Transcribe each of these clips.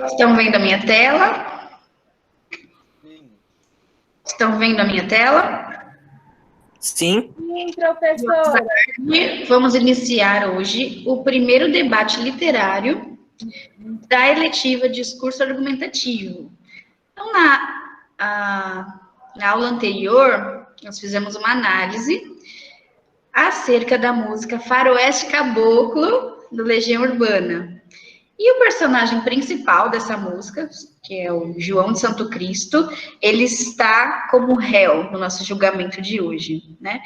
Estão vendo a minha tela? Estão vendo a minha tela? Sim. Sim, professora. Vamos iniciar hoje o primeiro debate literário da eletiva Discurso Argumentativo. Então, na aula anterior, nós fizemos uma análise acerca da música Faroeste Caboclo, do Legião Urbana. E o personagem principal dessa música, que é o João de Santo Cristo, ele está como réu no nosso julgamento de hoje, né?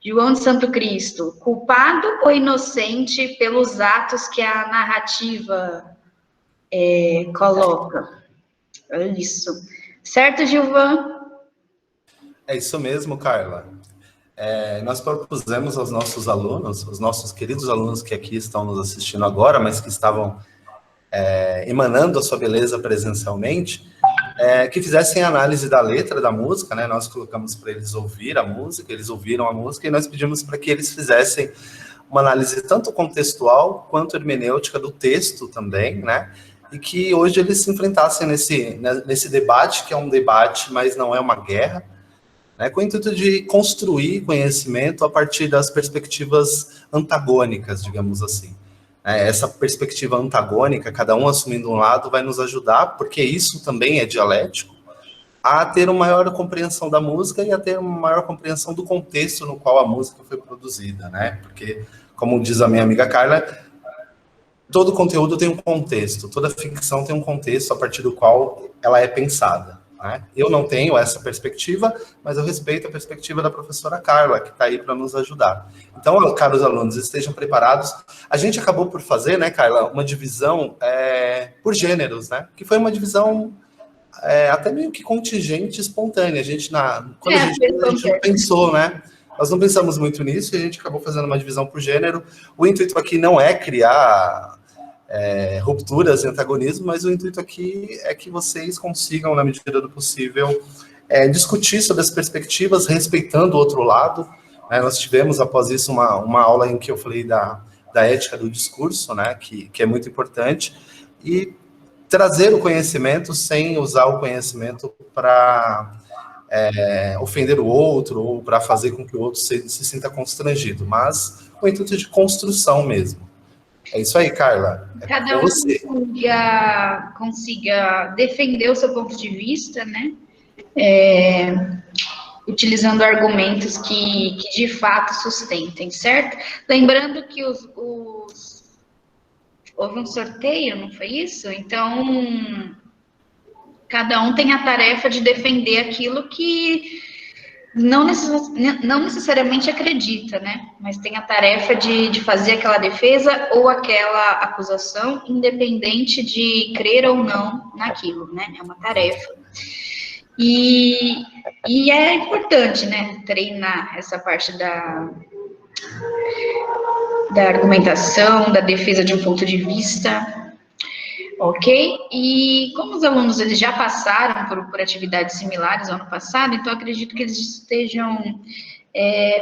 João de Santo Cristo, culpado ou inocente pelos atos que a narrativa coloca? É isso. Certo, Gilvan? É isso mesmo, Carla. Nós propusemos aos nossos alunos, os nossos queridos alunos que aqui estão nos assistindo agora, mas que estavam emanando a sua beleza presencialmente, que fizessem análise da letra da música, né? Nós colocamos para eles ouvir a música, eles ouviram a música, e nós pedimos para que eles fizessem uma análise tanto contextual quanto hermenêutica do texto também, né? E que hoje eles se enfrentassem nesse debate, que é um debate, mas não é uma guerra, né? Com o intuito de construir conhecimento a partir das perspectivas antagônicas, digamos assim. Essa perspectiva antagônica, cada um assumindo um lado, vai nos ajudar, porque isso também é dialético, a ter uma maior compreensão da música e a ter uma maior compreensão do contexto no qual a música foi produzida, né? Porque, como diz a minha amiga Carla, todo conteúdo tem um contexto, toda ficção tem um contexto a partir do qual ela é pensada, né? Eu não tenho essa perspectiva, mas eu respeito a perspectiva da professora Carla, que está aí para nos ajudar. Então, caros alunos, estejam preparados. A gente acabou por fazer, né, Carla, uma divisão por gêneros, né? Que foi uma divisão até meio que contingente, espontânea. A gente não pensou, né? Nós não pensamos muito nisso e a gente acabou fazendo uma divisão por gênero. O intuito aqui não é criar rupturas e antagonismo, mas o intuito aqui é que vocês consigam, na medida do possível, discutir sobre as perspectivas, respeitando o outro lado. Nós tivemos, após isso, uma aula em que eu falei da ética do discurso, né, que é muito importante, e trazer o conhecimento sem usar o conhecimento para ofender o outro ou para fazer com que o outro se sinta constrangido, mas com o intuito de construção mesmo. É isso aí, Carla. Cada um consiga defender o seu ponto de vista, né? Utilizando argumentos que de fato sustentem, certo? Lembrando que houve um sorteio, não foi isso? Então, cada um tem a tarefa de defender aquilo que não necessariamente acredita, né? Mas tem a tarefa de fazer aquela defesa ou aquela acusação, independente de crer ou não naquilo, né? É uma tarefa. E é importante, né? Treinar essa parte da argumentação, da defesa de um ponto de vista. Ok? E como os alunos eles já passaram por atividades similares ao ano passado, então acredito que eles estejam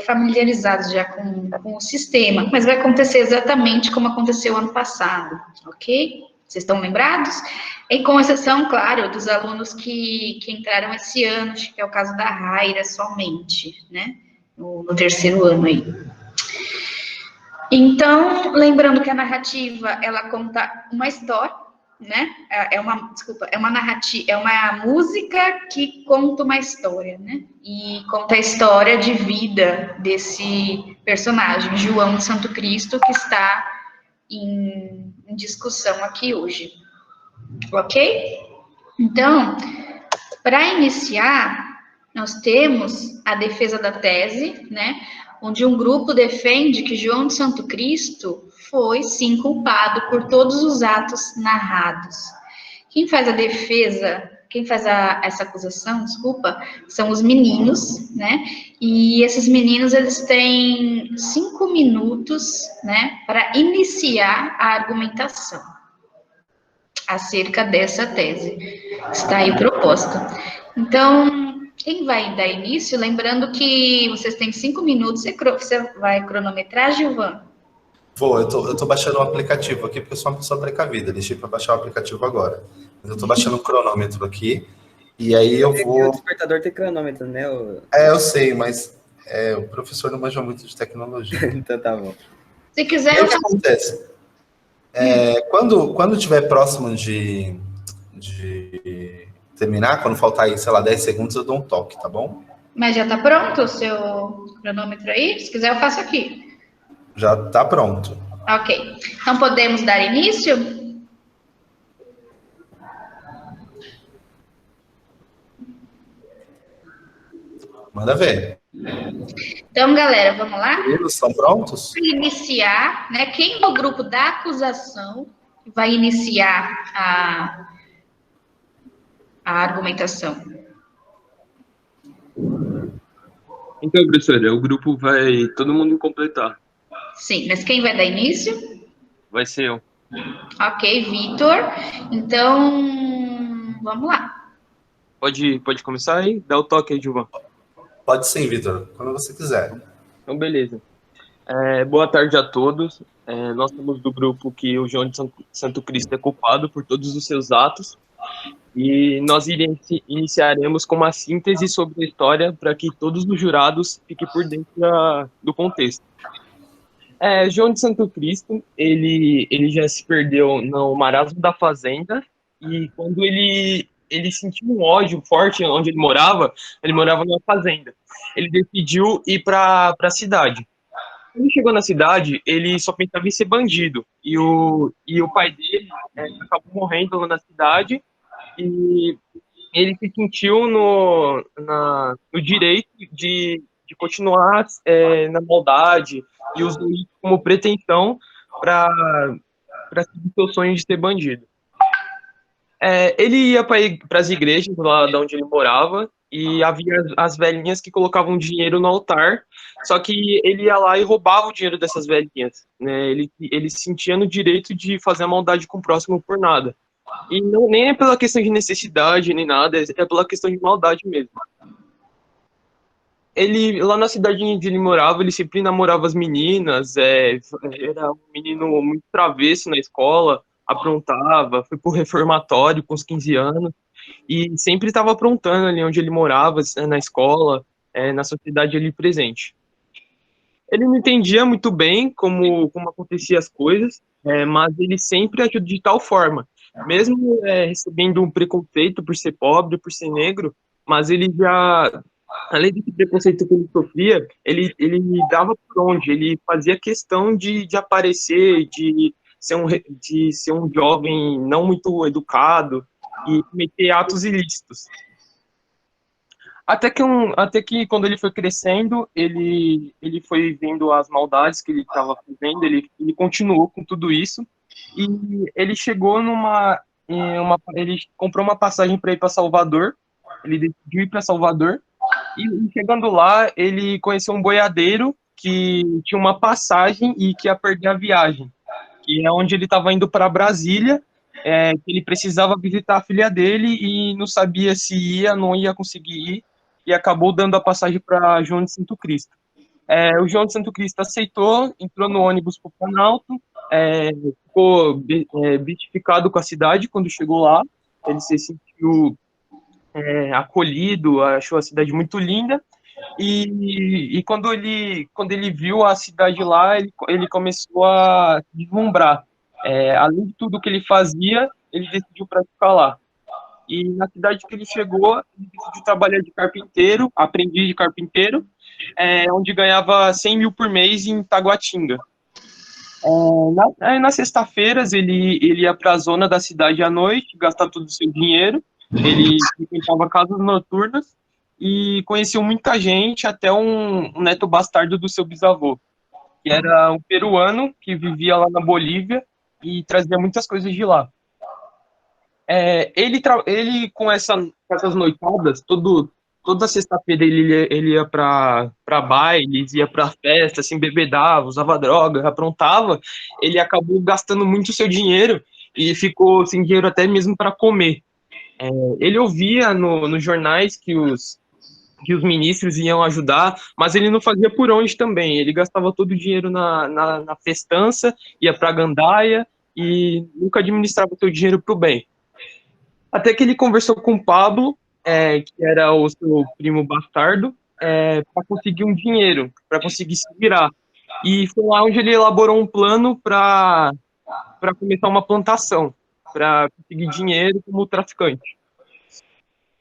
familiarizados já com o sistema, mas vai acontecer exatamente como aconteceu ano passado, ok? Vocês estão lembrados? E com exceção, claro, dos alunos que entraram esse ano, acho que é o caso da Raira somente, né? No terceiro ano aí. Então, lembrando que a narrativa, ela conta uma história, né? É uma narrativa, é uma música que conta uma história, né? E conta a história de vida desse personagem, João de Santo Cristo, que está em discussão aqui hoje. Ok? Então, para iniciar, nós temos a defesa da tese, né? Onde um grupo defende que João de Santo Cristo foi, sim, culpado por todos os atos narrados. Quem faz a defesa, essa acusação, desculpa, são os meninos, né? E esses meninos, eles têm 5 minutos, né, para iniciar a argumentação acerca dessa tese. Está aí proposta. Então, quem vai dar início? Lembrando que vocês têm 5 minutos, você vai cronometrar, Gilvan? Eu tô baixando o aplicativo aqui, porque eu sou uma pessoa precavida, deixei para baixar o aplicativo agora. Mas eu tô baixando o cronômetro aqui, e aí eu vou... O despertador tem cronômetro, né? É, eu sei, mas o professor não manja muito de tecnologia. Então tá bom. Se quiser, E eu o que faço. acontece? Quando tiver próximo de terminar, quando faltar aí, sei lá, 10 segundos, eu dou um toque, tá bom? Mas já tá pronto o seu cronômetro aí? Se quiser, eu faço aqui. Já tá pronto. Ok. Então, podemos dar início? Manda ver. Então, galera, vamos lá? Eles estão prontos? Para iniciar, né? Quem é o grupo da acusação vai iniciar a argumentação? Então, professora, o grupo vai todo mundo completar. Sim, mas quem vai dar início? Vai ser eu. Ok, Vitor. Então, vamos lá. Pode começar aí? Dá o toque aí, Gilvan. Pode sim, Vitor, quando você quiser. Então, beleza. Boa tarde a todos. Nós somos do grupo que o João de Santo Cristo é culpado por todos os seus atos. E nós iniciaremos com uma síntese sobre a história para que todos os jurados fiquem por dentro do contexto. João de Santo Cristo, ele já se perdeu no marasmo da fazenda, e quando ele sentiu um ódio forte onde ele morava numa fazenda. Ele decidiu ir para a cidade. Quando ele chegou na cidade, ele só pensava em ser bandido, e o pai dele acabou morrendo lá na cidade, e ele se sentiu no direito de continuar na maldade e usou isso como pretensão para seguir seu sonho de ser bandido. Ele ia para as igrejas lá de onde ele morava e havia as velhinhas que colocavam dinheiro no altar, só que ele ia lá e roubava o dinheiro dessas velhinhas, né? Ele se sentia no direito de fazer a maldade com o próximo por nada. E não, nem é pela questão de necessidade, nem nada, é pela questão de maldade mesmo. Ele, lá na cidade onde ele morava, ele sempre namorava as meninas, era um menino muito travesso na escola, aprontava, foi pro reformatório com os 15 anos, e sempre estava aprontando ali onde ele morava, na escola, na sociedade ali presente. Ele não entendia muito bem como aconteciam as coisas, mas ele sempre agiu de tal forma, mesmo recebendo um preconceito por ser pobre, por ser negro, mas ele já, além desse preconceito que ele sofria, ele dava por onde, ele fazia questão de aparecer, de ser um jovem não muito educado e cometer atos ilícitos. Até que quando ele foi crescendo, ele foi vendo as maldades que ele estava fazendo, ele continuou com tudo isso, e ele chegou ele comprou uma passagem para ir para Salvador, ele decidiu ir para Salvador, e chegando lá, ele conheceu um boiadeiro que tinha uma passagem e que ia perder a viagem, que é onde ele estava indo para Brasília, que ele precisava visitar a filha dele e não sabia se ia, não ia conseguir ir, e acabou dando a passagem para João de Santo Cristo. O João de Santo Cristo aceitou, entrou no ônibus para o Planalto, ficou beatificado com a cidade quando chegou lá, ele se sentiu acolhido, achou a cidade muito linda, e quando ele viu a cidade lá, ele começou a se deslumbrar. Além de tudo que ele fazia, ele decidiu praticar lá. E na cidade que ele chegou, ele decidiu trabalhar de carpinteiro, aprendiz de carpinteiro, onde ganhava 100 mil por mês em Taguatinga. Nas sextas-feiras, ele ia para a zona da cidade à noite, gastar todo o seu dinheiro, ele frequentava casas noturnas e conheceu muita gente, até um neto bastardo do seu bisavô, que era um peruano que vivia lá na Bolívia e trazia muitas coisas de lá. Ele com essas noitadas, toda sexta-feira ele ia para bailes, ia para festa, se embebedava, usava droga, aprontava. Ele acabou gastando muito seu dinheiro e ficou sem dinheiro até mesmo para comer. Ele ouvia nos jornais que que os ministros iam ajudar, mas ele não fazia por onde também. Ele gastava todo o dinheiro na festança, ia para a gandaia e nunca administrava seu dinheiro para o bem. Até que ele conversou com o Pablo, que era o seu primo bastardo, para conseguir um dinheiro, para conseguir se virar. E foi lá onde ele elaborou um plano para começar uma plantação, para conseguir dinheiro como traficante.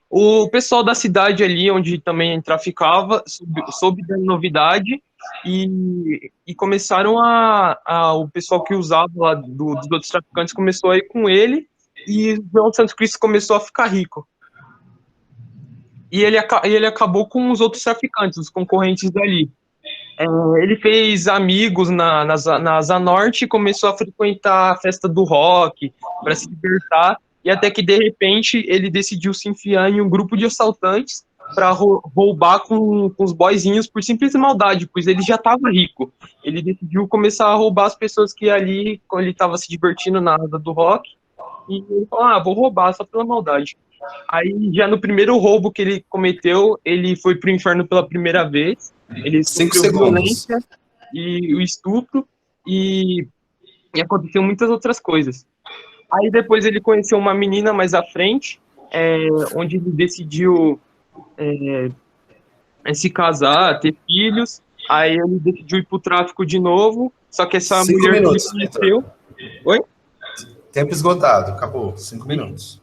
O pessoal da cidade ali, onde também traficava, soube da novidade e começaram o pessoal que usava lá dos outros traficantes começou a ir com ele e João Santo Cristo começou a ficar rico. E ele acabou com os outros traficantes, os concorrentes dali. Ele fez amigos na Zanorte e começou a frequentar a festa do rock para se libertar. E até que, de repente, ele decidiu se enfiar em um grupo de assaltantes para roubar com os boyzinhos por simples maldade, pois ele já estava rico. Ele decidiu começar a roubar as pessoas que ali, quando ele estava se divertindo na asa do rock, e ele falou, vou roubar só pela maldade. Aí, já no primeiro roubo que ele cometeu, ele foi pro inferno pela primeira vez. Ele sofreu violência e o estupro e aconteceu muitas outras coisas. Aí depois ele conheceu uma menina mais à frente, onde ele decidiu se casar, ter filhos. Aí ele decidiu ir pro tráfico de novo, só que essa mulher que ele conheceu... Oi? Tempo esgotado, acabou. 5 minutos.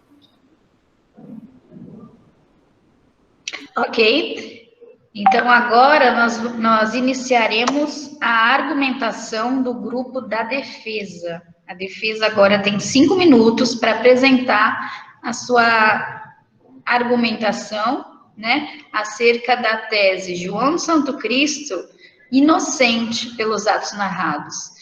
Ok. Então, agora nós iniciaremos a argumentação do grupo da defesa. A defesa agora tem 5 minutos para apresentar a sua argumentação, né, acerca da tese João Santo Cristo inocente pelos atos narrados.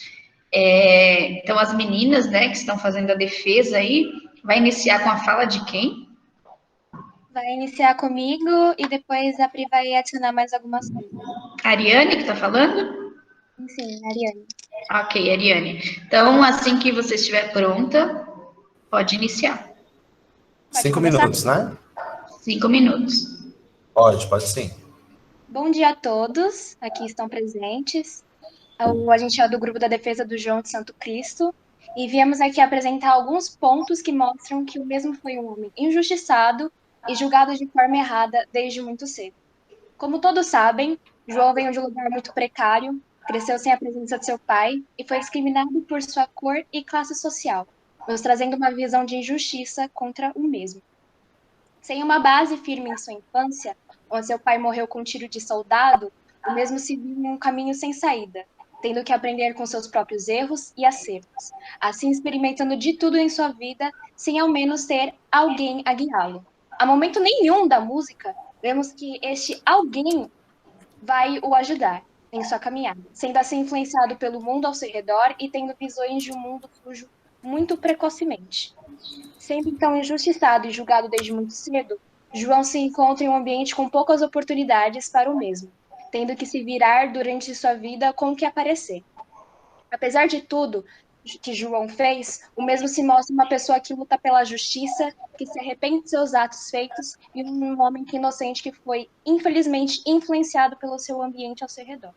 Então, as meninas, né, que estão fazendo a defesa aí, vai iniciar com a fala de quem? Vai iniciar comigo e depois a Pri vai adicionar mais algumas coisas. Ariane, que está falando? Sim, Ariane. Ok, Ariane. Então, assim que você estiver pronta, pode iniciar. 5 minutos, né? 5 minutos. Pode sim. Bom dia a todos, aqui estão presentes. A gente é do grupo da defesa do João de Santo Cristo e viemos aqui apresentar alguns pontos que mostram que o mesmo foi um homem injustiçado e julgado de forma errada desde muito cedo. Como todos sabem, João veio de um lugar muito precário, cresceu sem a presença de seu pai e foi discriminado por sua cor e classe social, nos trazendo uma visão de injustiça contra o mesmo. Sem uma base firme em sua infância, onde seu pai morreu com um tiro de soldado, o mesmo se viu em um caminho sem saída, tendo que aprender com seus próprios erros e acertos, assim experimentando de tudo em sua vida, sem ao menos ter alguém a guiá-lo. A momento nenhum da música, vemos que este alguém vai o ajudar em sua caminhada, sendo assim influenciado pelo mundo ao seu redor e tendo visões de um mundo sujo muito precocemente. Sendo então injustiçado e julgado desde muito cedo, João se encontra em um ambiente com poucas oportunidades para o mesmo, tendo que se virar durante sua vida com o que aparecer. Apesar de tudo que João fez, o mesmo se mostra uma pessoa que luta pela justiça, que se arrepende de seus atos feitos e um homem que inocente que foi, infelizmente, influenciado pelo seu ambiente ao seu redor.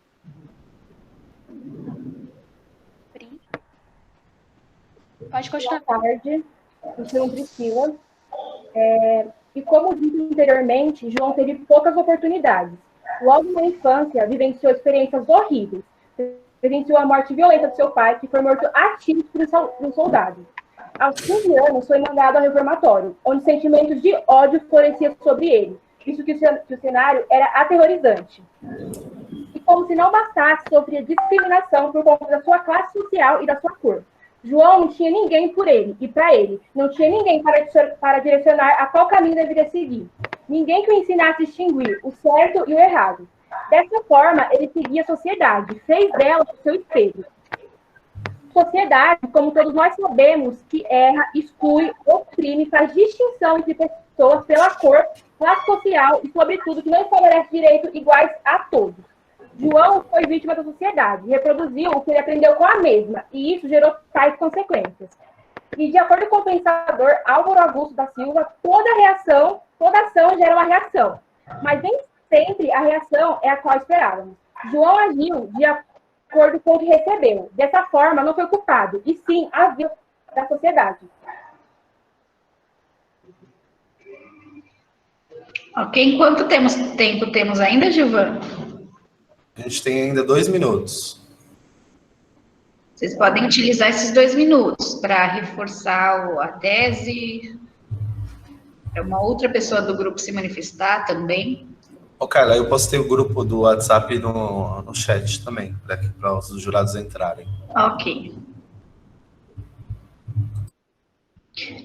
Pri? Pode continuar. Boa tarde, eu sou Priscila. E como disse anteriormente, João teve poucas oportunidades. Logo na infância, vivenciou experiências horríveis. Presenciou a morte violenta de seu pai, que foi morto a tiros por um soldado. Aos 15 anos, foi mandado ao reformatório, onde sentimentos de ódio floresciam sobre ele, visto que o cenário era aterrorizante. E como se não bastasse, sofria discriminação por conta da sua classe social e da sua cor. João não tinha ninguém por ele e para ele. Não tinha ninguém para direcionar a qual caminho deveria seguir. Ninguém que o ensinasse a distinguir o certo e o errado. Dessa forma, ele seguia a sociedade, fez dela o seu espelho. Sociedade, como todos nós sabemos, que erra, exclui, oprime, faz distinção entre pessoas pela cor, classe social e, sobretudo, que não estabelece direitos iguais a todos. João foi vítima da sociedade, reproduziu o que ele aprendeu com a mesma, e isso gerou tais consequências. E, de acordo com o pensador Álvaro Augusto da Silva, toda ação gera uma reação. Mas nem sempre a reação é a qual esperávamos. João agiu de acordo com o que recebeu. Dessa forma, não foi culpado, e sim a vida da sociedade. Ok, tempo temos ainda, Gilvan? A gente tem ainda 2 minutos. Vocês podem utilizar esses 2 minutos para reforçar a tese, para uma outra pessoa do grupo se manifestar também. Ô, Carla, eu postei o grupo do WhatsApp no chat também, para os jurados entrarem. Ok.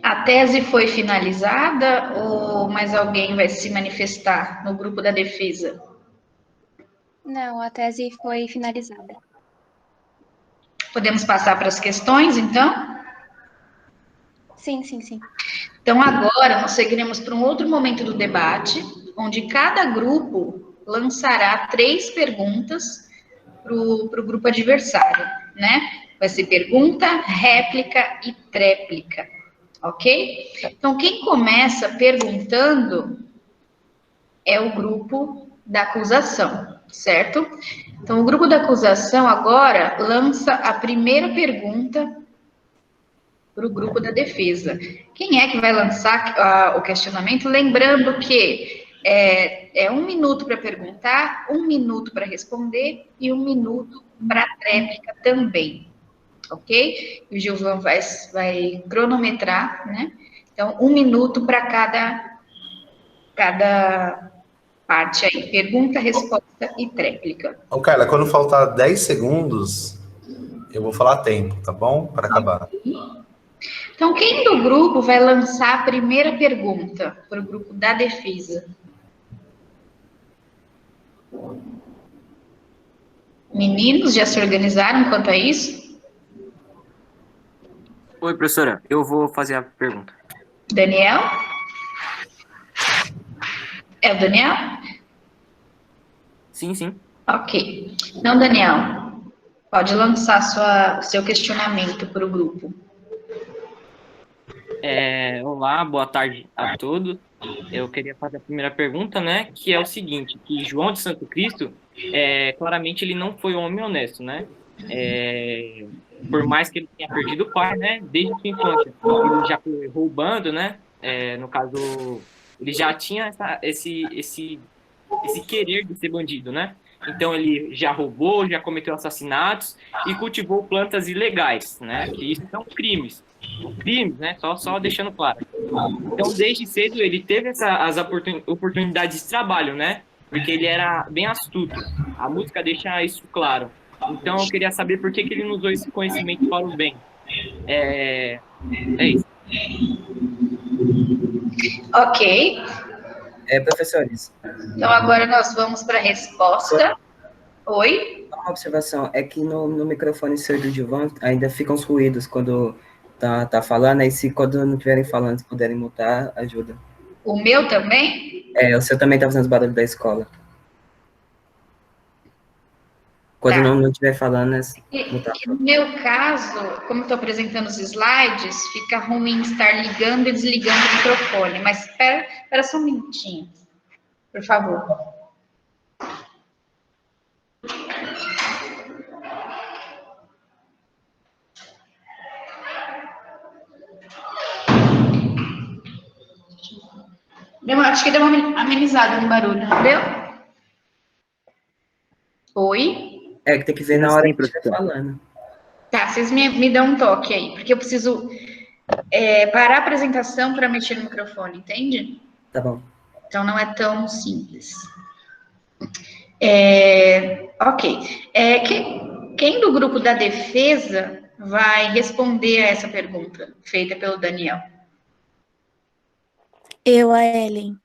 A tese foi finalizada ou mais alguém vai se manifestar no grupo da defesa? Não, a tese foi finalizada. Podemos passar para as questões, então? Sim, sim, sim. Então, agora, nós seguiremos para um outro momento do debate, onde cada grupo lançará 3 perguntas para o grupo adversário, né? Vai ser pergunta, réplica e tréplica, ok? Então, quem começa perguntando é o grupo da acusação, certo? Então, o grupo da acusação agora lança a primeira pergunta para o grupo da defesa. Quem é que vai lançar o questionamento? Lembrando que é 1 minuto para perguntar, 1 minuto para responder e 1 minuto para a tréplica também, ok? E o Gilvan vai cronometrar, né? Então, 1 minuto para cada parte aí. Pergunta, resposta e tréplica. Ô, Carla, quando faltar 10 segundos, eu vou falar tempo, tá bom? Para acabar. Então, quem do grupo vai lançar a primeira pergunta para o grupo da defesa? Meninos, já se organizaram quanto a isso? Oi, professora, eu vou fazer a pergunta. Daniel? É o Daniel? Sim, sim. Ok. Então, Daniel, pode lançar o seu questionamento para o grupo. Olá, boa tarde a todos. Eu queria fazer a primeira pergunta, né, que é o seguinte, que João de Santo Cristo, claramente ele não foi um homem honesto, né? Por mais que ele tenha perdido o pai, né, desde sua infância, ele já foi roubando, né? No caso, ele já tinha esse querer de ser bandido, né? Então ele já roubou, já cometeu assassinatos e cultivou plantas ilegais, né? Que isso são crimes. Crimes, né? Só deixando claro. Então, desde cedo, ele teve as oportunidades de trabalho, né? Porque ele era bem astuto. A música deixa isso claro. Então, eu queria saber por que ele não usou esse conhecimento para o bem. É isso. Ok. Professores, Então, agora nós vamos para a resposta. Oi? uma observação é que no microfone seu do Gilvan ainda ficam os ruídos quando tá falando, aí se quando não estiverem falando, se puderem mutar, ajuda. O meu também? O seu também tá fazendo os barulhos da escola. Quando Tá. não estiver falando, mutar. No meu caso, como eu estou apresentando os slides, fica ruim estar ligando e desligando o microfone. Mas espera só um minutinho, por favor. Acho que deu uma amenizada no barulho, não deu? Oi? Que tem que ver na hora Sim, que estiver professor. falando. Tá, vocês me dão um toque aí, porque eu preciso parar a apresentação para mexer no microfone, entende? Tá bom. Então não é tão simples. Ok. Quem do grupo da defesa vai responder a essa pergunta feita pelo Daniel? Eu, a Ellen.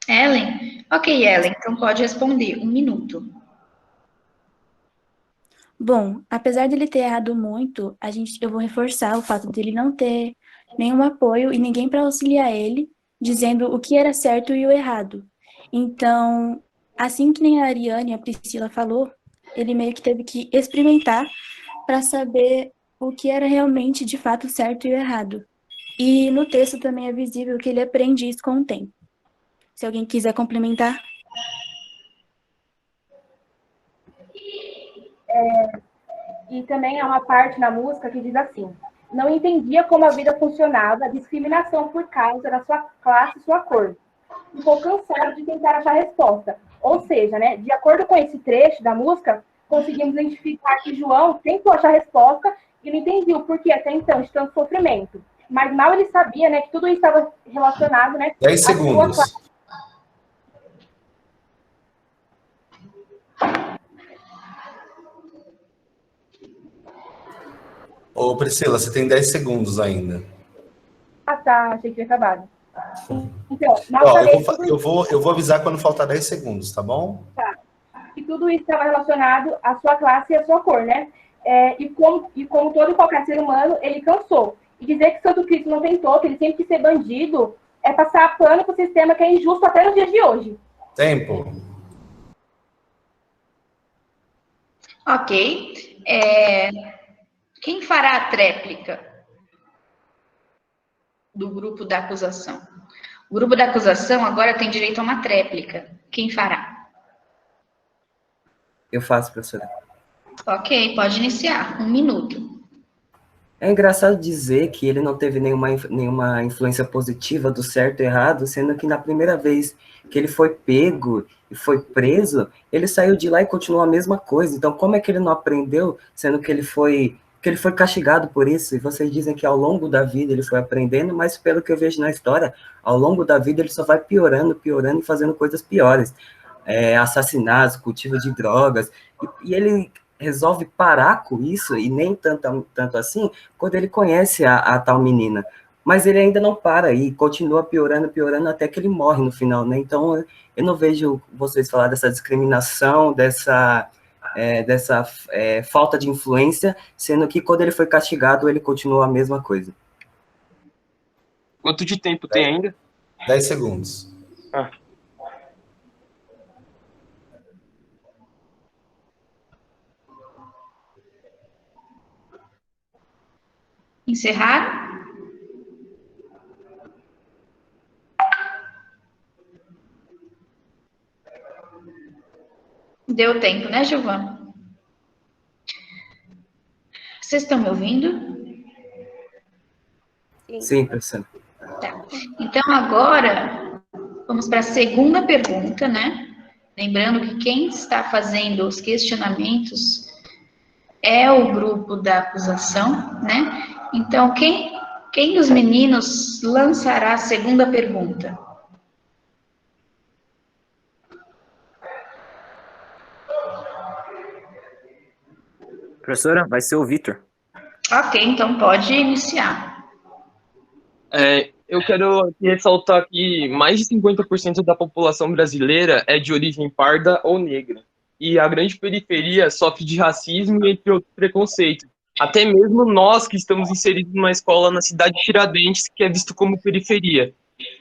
Ellen? Ok, Ellen, então pode responder. 1 minuto. Bom, apesar dele ter errado muito, eu vou reforçar o fato dele não ter nenhum apoio e ninguém para auxiliar ele, dizendo o que era certo e o errado. Então, assim que nem a Ariane e a Priscila falou, ele meio que teve que experimentar para saber o que era realmente de fato certo e o errado. E no texto também é visível que ele aprende isso com o tempo. Se alguém quiser complementar. E também há uma parte na música que diz assim: não entendia como a vida funcionava, discriminação por causa da sua classe e sua cor. Ficou cansado de tentar achar resposta. Ou seja, né, de acordo com esse trecho da música, conseguimos identificar que João tentou achar resposta e não entendia o porquê até então de tanto sofrimento. Mas mal ele sabia, né, que tudo isso estava relacionado, né, 10 à sua segundos. classe. Ô, Priscila, você tem 10 segundos ainda. Ah, tá, achei que tinha acabado. Então, mal Ó, sabia eu vou avisar quando faltar 10 segundos, tá bom? que tudo isso estava relacionado à sua classe e à sua cor, né? E como todo e qualquer ser humano, ele cansou. E dizer que Santo Cristo não tentou, que ele sempre quis ser bandido, é passar pano para o sistema que é injusto até nos dias de hoje. Tempo. Ok. Quem fará a tréplica do grupo da acusação? O grupo da acusação agora tem direito a uma tréplica. Quem fará? Eu faço, professora. Ok, pode iniciar. 1 minuto. É engraçado dizer que ele não teve nenhuma influência positiva do certo e errado, sendo que na primeira vez que ele foi pego e foi preso, ele saiu de lá e continuou a mesma coisa. Então, como é que ele não aprendeu, sendo que ele foi castigado por isso? E vocês dizem que ao longo da vida ele foi aprendendo, mas pelo que eu vejo na história, ao longo da vida ele só vai piorando, piorando e fazendo coisas piores. Assassinatos, cultivo de drogas, e ele resolve parar com isso, e nem tanto assim, quando ele conhece a tal menina. Mas ele ainda não para, e continua piorando, piorando, até que ele morre no final, né? Então, eu não vejo vocês falar dessa discriminação, dessa falta de influência, sendo que quando ele foi castigado, ele continuou a mesma coisa. Quanto de tempo tem ainda? 10 segundos. Ah. Encerrar? Deu tempo, né, Giovana? Vocês estão me ouvindo? Sim, professor. Tá. Então, agora, vamos para a segunda pergunta, né? Lembrando que quem está fazendo os questionamentos é o grupo da acusação, né? Então, quem dos meninos lançará a segunda pergunta? Professora, vai ser o Vitor. Ok, então pode iniciar. Eu quero aqui ressaltar que mais de 50% da população brasileira é de origem parda ou negra. E a grande periferia sofre de racismo e entre outros preconceitos. Até mesmo nós que estamos inseridos numa escola na cidade de Tiradentes, que é visto como periferia.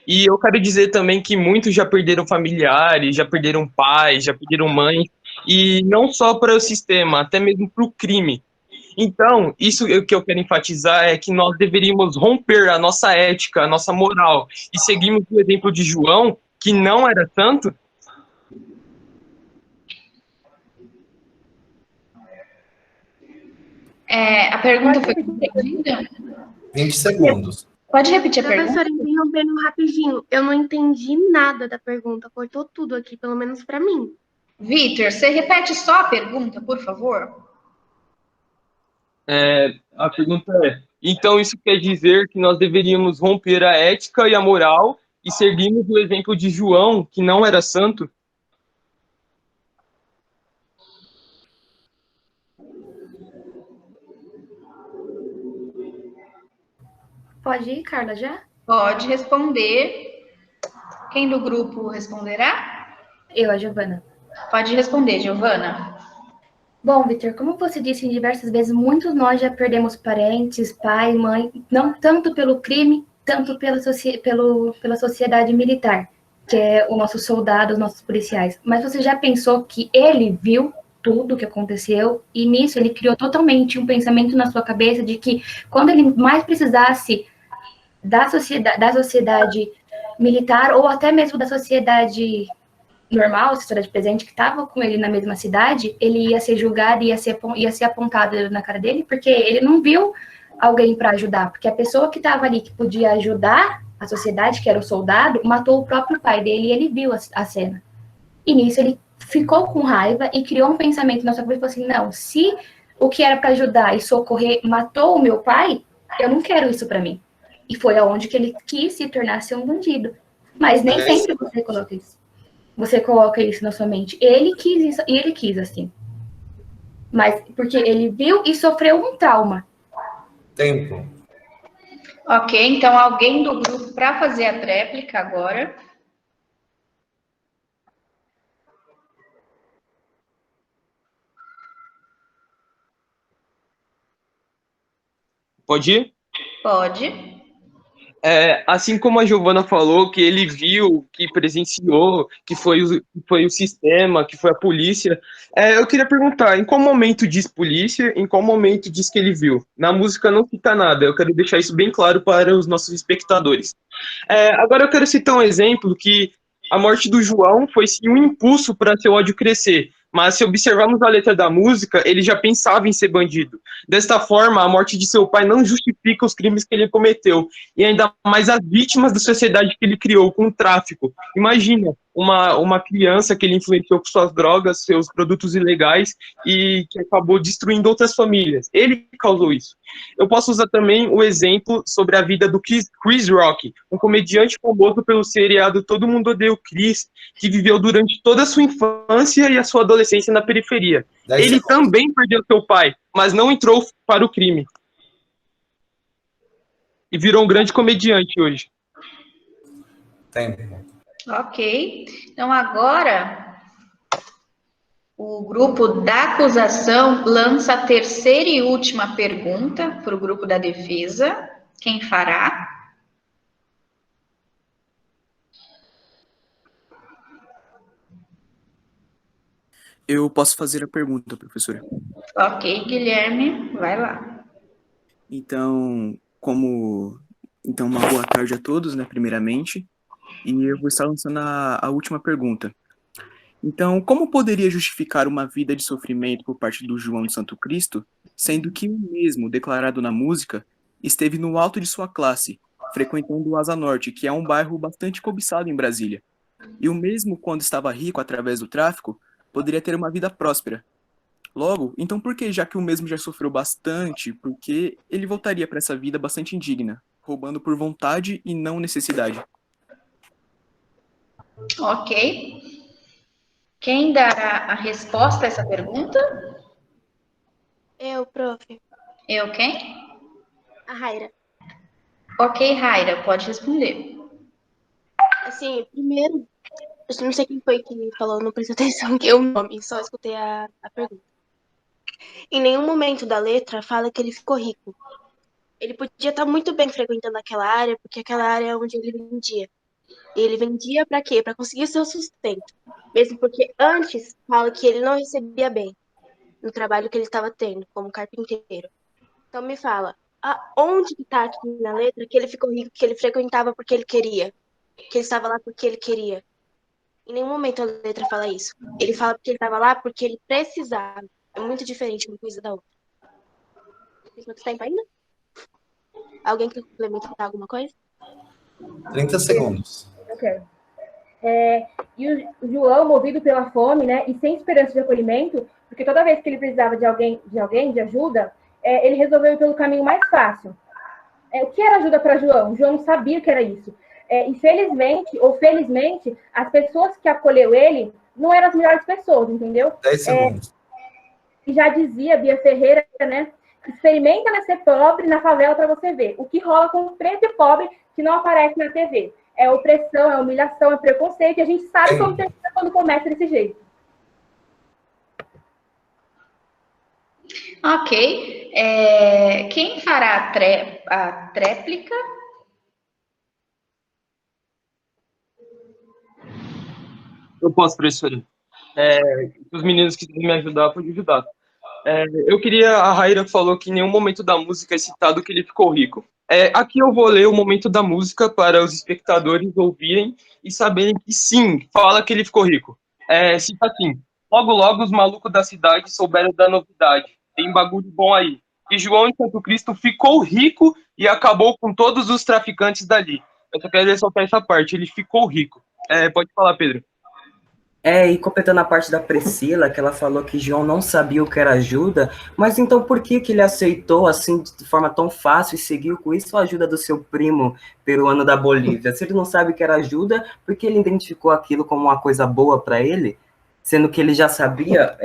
E eu quero dizer também que muitos já perderam familiares, já perderam pais, já perderam mães, e não só para o sistema, até mesmo para o crime. Então, isso que eu quero enfatizar é que nós deveríamos romper a nossa ética, a nossa moral, e seguirmos o exemplo de João, que não era santo. A pergunta foi entendida? 20 segundos. Pode repetir a pergunta? Professora, interrompendo rapidinho, eu não entendi nada da pergunta, cortou tudo aqui, pelo menos para mim. Vitor, você repete só a pergunta, por favor? A pergunta é, então isso quer dizer que nós deveríamos romper a ética e a moral e seguirmos o exemplo de João, que não era santo? Pode ir, Carla, já? Pode responder. Quem do grupo responderá? Eu, a Giovana. Pode responder, Giovana. Bom, Vitor, como você disse diversas vezes, muitos nós já perdemos parentes, pai, mãe, não tanto pelo crime, tanto pela sociedade militar, que é o nosso soldado, os nossos policiais. Mas você já pensou que ele viu tudo o que aconteceu e nisso ele criou totalmente um pensamento na sua cabeça de que quando ele mais precisasse da sociedade militar ou até mesmo da sociedade normal, sociedade presente, que estava com ele na mesma cidade, ele ia ser julgado, ia ser apontado na cara dele, porque ele não viu alguém para ajudar, porque a pessoa que estava ali, que podia ajudar a sociedade, que era o soldado, matou o próprio pai dele e ele viu a cena. E nisso ele ficou com raiva e criou um pensamento na sua cabeça e falou assim, não, se o que era para ajudar e socorrer matou o meu pai, eu não quero isso para mim. E foi aonde que ele quis se tornar ser um bandido. Mas nem sempre você coloca isso. Você coloca isso na sua mente. Ele quis isso, e ele quis assim. Mas porque ele viu e sofreu um trauma. Tempo. Ok, então alguém do grupo para fazer a tréplica agora. Pode ir? Pode. Assim como a Giovana falou, que ele viu, que presenciou, que foi o sistema, que foi a polícia, eu queria perguntar, em qual momento diz polícia, em qual momento diz que ele viu? Na música não cita nada, eu quero deixar isso bem claro para os nossos espectadores. Agora eu quero citar um exemplo que a morte do João foi sim um impulso para seu ódio crescer, mas se observarmos a letra da música, ele já pensava em ser bandido. Desta forma, a morte de seu pai não justifica os crimes que ele cometeu, e ainda mais as vítimas da sociedade que ele criou com o tráfico. Imagina uma criança que ele influenciou com suas drogas, seus produtos ilegais, e que acabou destruindo outras famílias. Ele causou isso. Eu posso usar também o exemplo sobre a vida do Chris Rock, um comediante famoso pelo seriado Todo Mundo Odeia o Chris, que viveu durante toda a sua infância e a sua adolescência na periferia. Ele também perdeu seu pai, mas não entrou para o crime. E virou um grande comediante hoje. Tempo. Ok. Então agora o grupo da acusação lança a terceira e última pergunta para o grupo da defesa. Quem fará? Eu posso fazer a pergunta, professora. Ok, Guilherme, vai lá. Então, uma boa tarde a todos, né, primeiramente. E eu vou estar lançando a última pergunta. Então, como poderia justificar uma vida de sofrimento por parte do João de Santo Cristo, sendo que o mesmo, declarado na música, esteve no alto de sua classe, frequentando o Asa Norte, que é um bairro bastante cobiçado em Brasília. E o mesmo, quando estava rico através do tráfico, poderia ter uma vida próspera. Logo, então por que, já que o mesmo já sofreu bastante, por que ele voltaria para essa vida bastante indigna, roubando por vontade e não necessidade? Ok. Quem dará a resposta a essa pergunta? Eu, prof. Eu quem? A Raira. Ok, Raira, pode responder. Assim, primeiro, eu não sei quem foi que falou, não prestei atenção que eu nome, só escutei a pergunta. Em nenhum momento da letra fala que ele ficou rico. Ele podia estar muito bem frequentando aquela área, porque aquela área é onde ele vendia. E ele vendia para quê? Para conseguir seu sustento. Mesmo porque antes fala que ele não recebia bem no trabalho que ele estava tendo como carpinteiro. Então me fala, aonde que tá aqui na letra que ele ficou rico, que ele frequentava porque ele queria, que ele estava lá porque ele queria? Em nenhum momento a letra fala isso. Ele fala porque ele estava lá porque ele precisava. É muito diferente uma coisa da outra. Tem quanto tempo ainda? Alguém quer complementar alguma coisa? 30 segundos. Ok. E o João, movido pela fome, né, e sem esperança de acolhimento, porque toda vez que ele precisava de alguém, de ajuda, ele resolveu ir pelo caminho mais fácil. O que era ajuda para João? João não sabia o que era isso. Infelizmente, ou felizmente, as pessoas que acolheu ele não eram as melhores pessoas, entendeu? 10 segundos. E já dizia Bia Ferreira, né? Experimenta nascer pobre na favela para você ver. O que rola com o preto e pobre que não aparece na TV. É opressão, é humilhação, é preconceito, e a gente sabe como termina quando começa desse jeito. Ok. Quem fará a tréplica? Eu posso, professora. Os meninos que quiserem me ajudar, podem ajudar. A Raira falou que em nenhum momento da música é citado que ele ficou rico. Aqui eu vou ler o momento da música para os espectadores ouvirem e saberem que sim, fala que ele ficou rico. cita assim: logo logo os malucos da cidade souberam da novidade. Tem bagulho bom aí. E João de Santo Cristo ficou rico e acabou com todos os traficantes dali. Eu só quero ressaltar essa parte, ele ficou rico. Pode falar, Pedro. E completando a parte da Priscila, que ela falou que João não sabia o que era ajuda, mas então por que ele aceitou assim de forma tão fácil e seguiu com isso a ajuda do seu primo peruano da Bolívia? Se ele não sabe o que era ajuda, por que ele identificou aquilo como uma coisa boa para ele, sendo que ele já sabia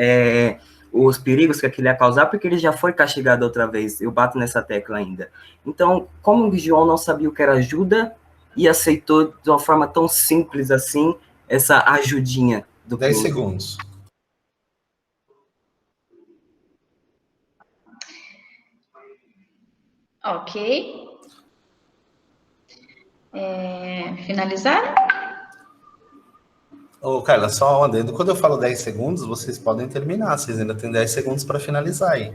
os perigos que aquilo ia causar, porque ele já foi castigado outra vez? Eu bato nessa tecla ainda. Então, como João não sabia o que era ajuda e aceitou de uma forma tão simples assim essa ajudinha do 10 clube? segundos. Ok. Finalizar? Ô, Carla, só um adendo. Quando eu falo 10 segundos, vocês podem terminar. Vocês ainda têm 10 segundos para finalizar aí.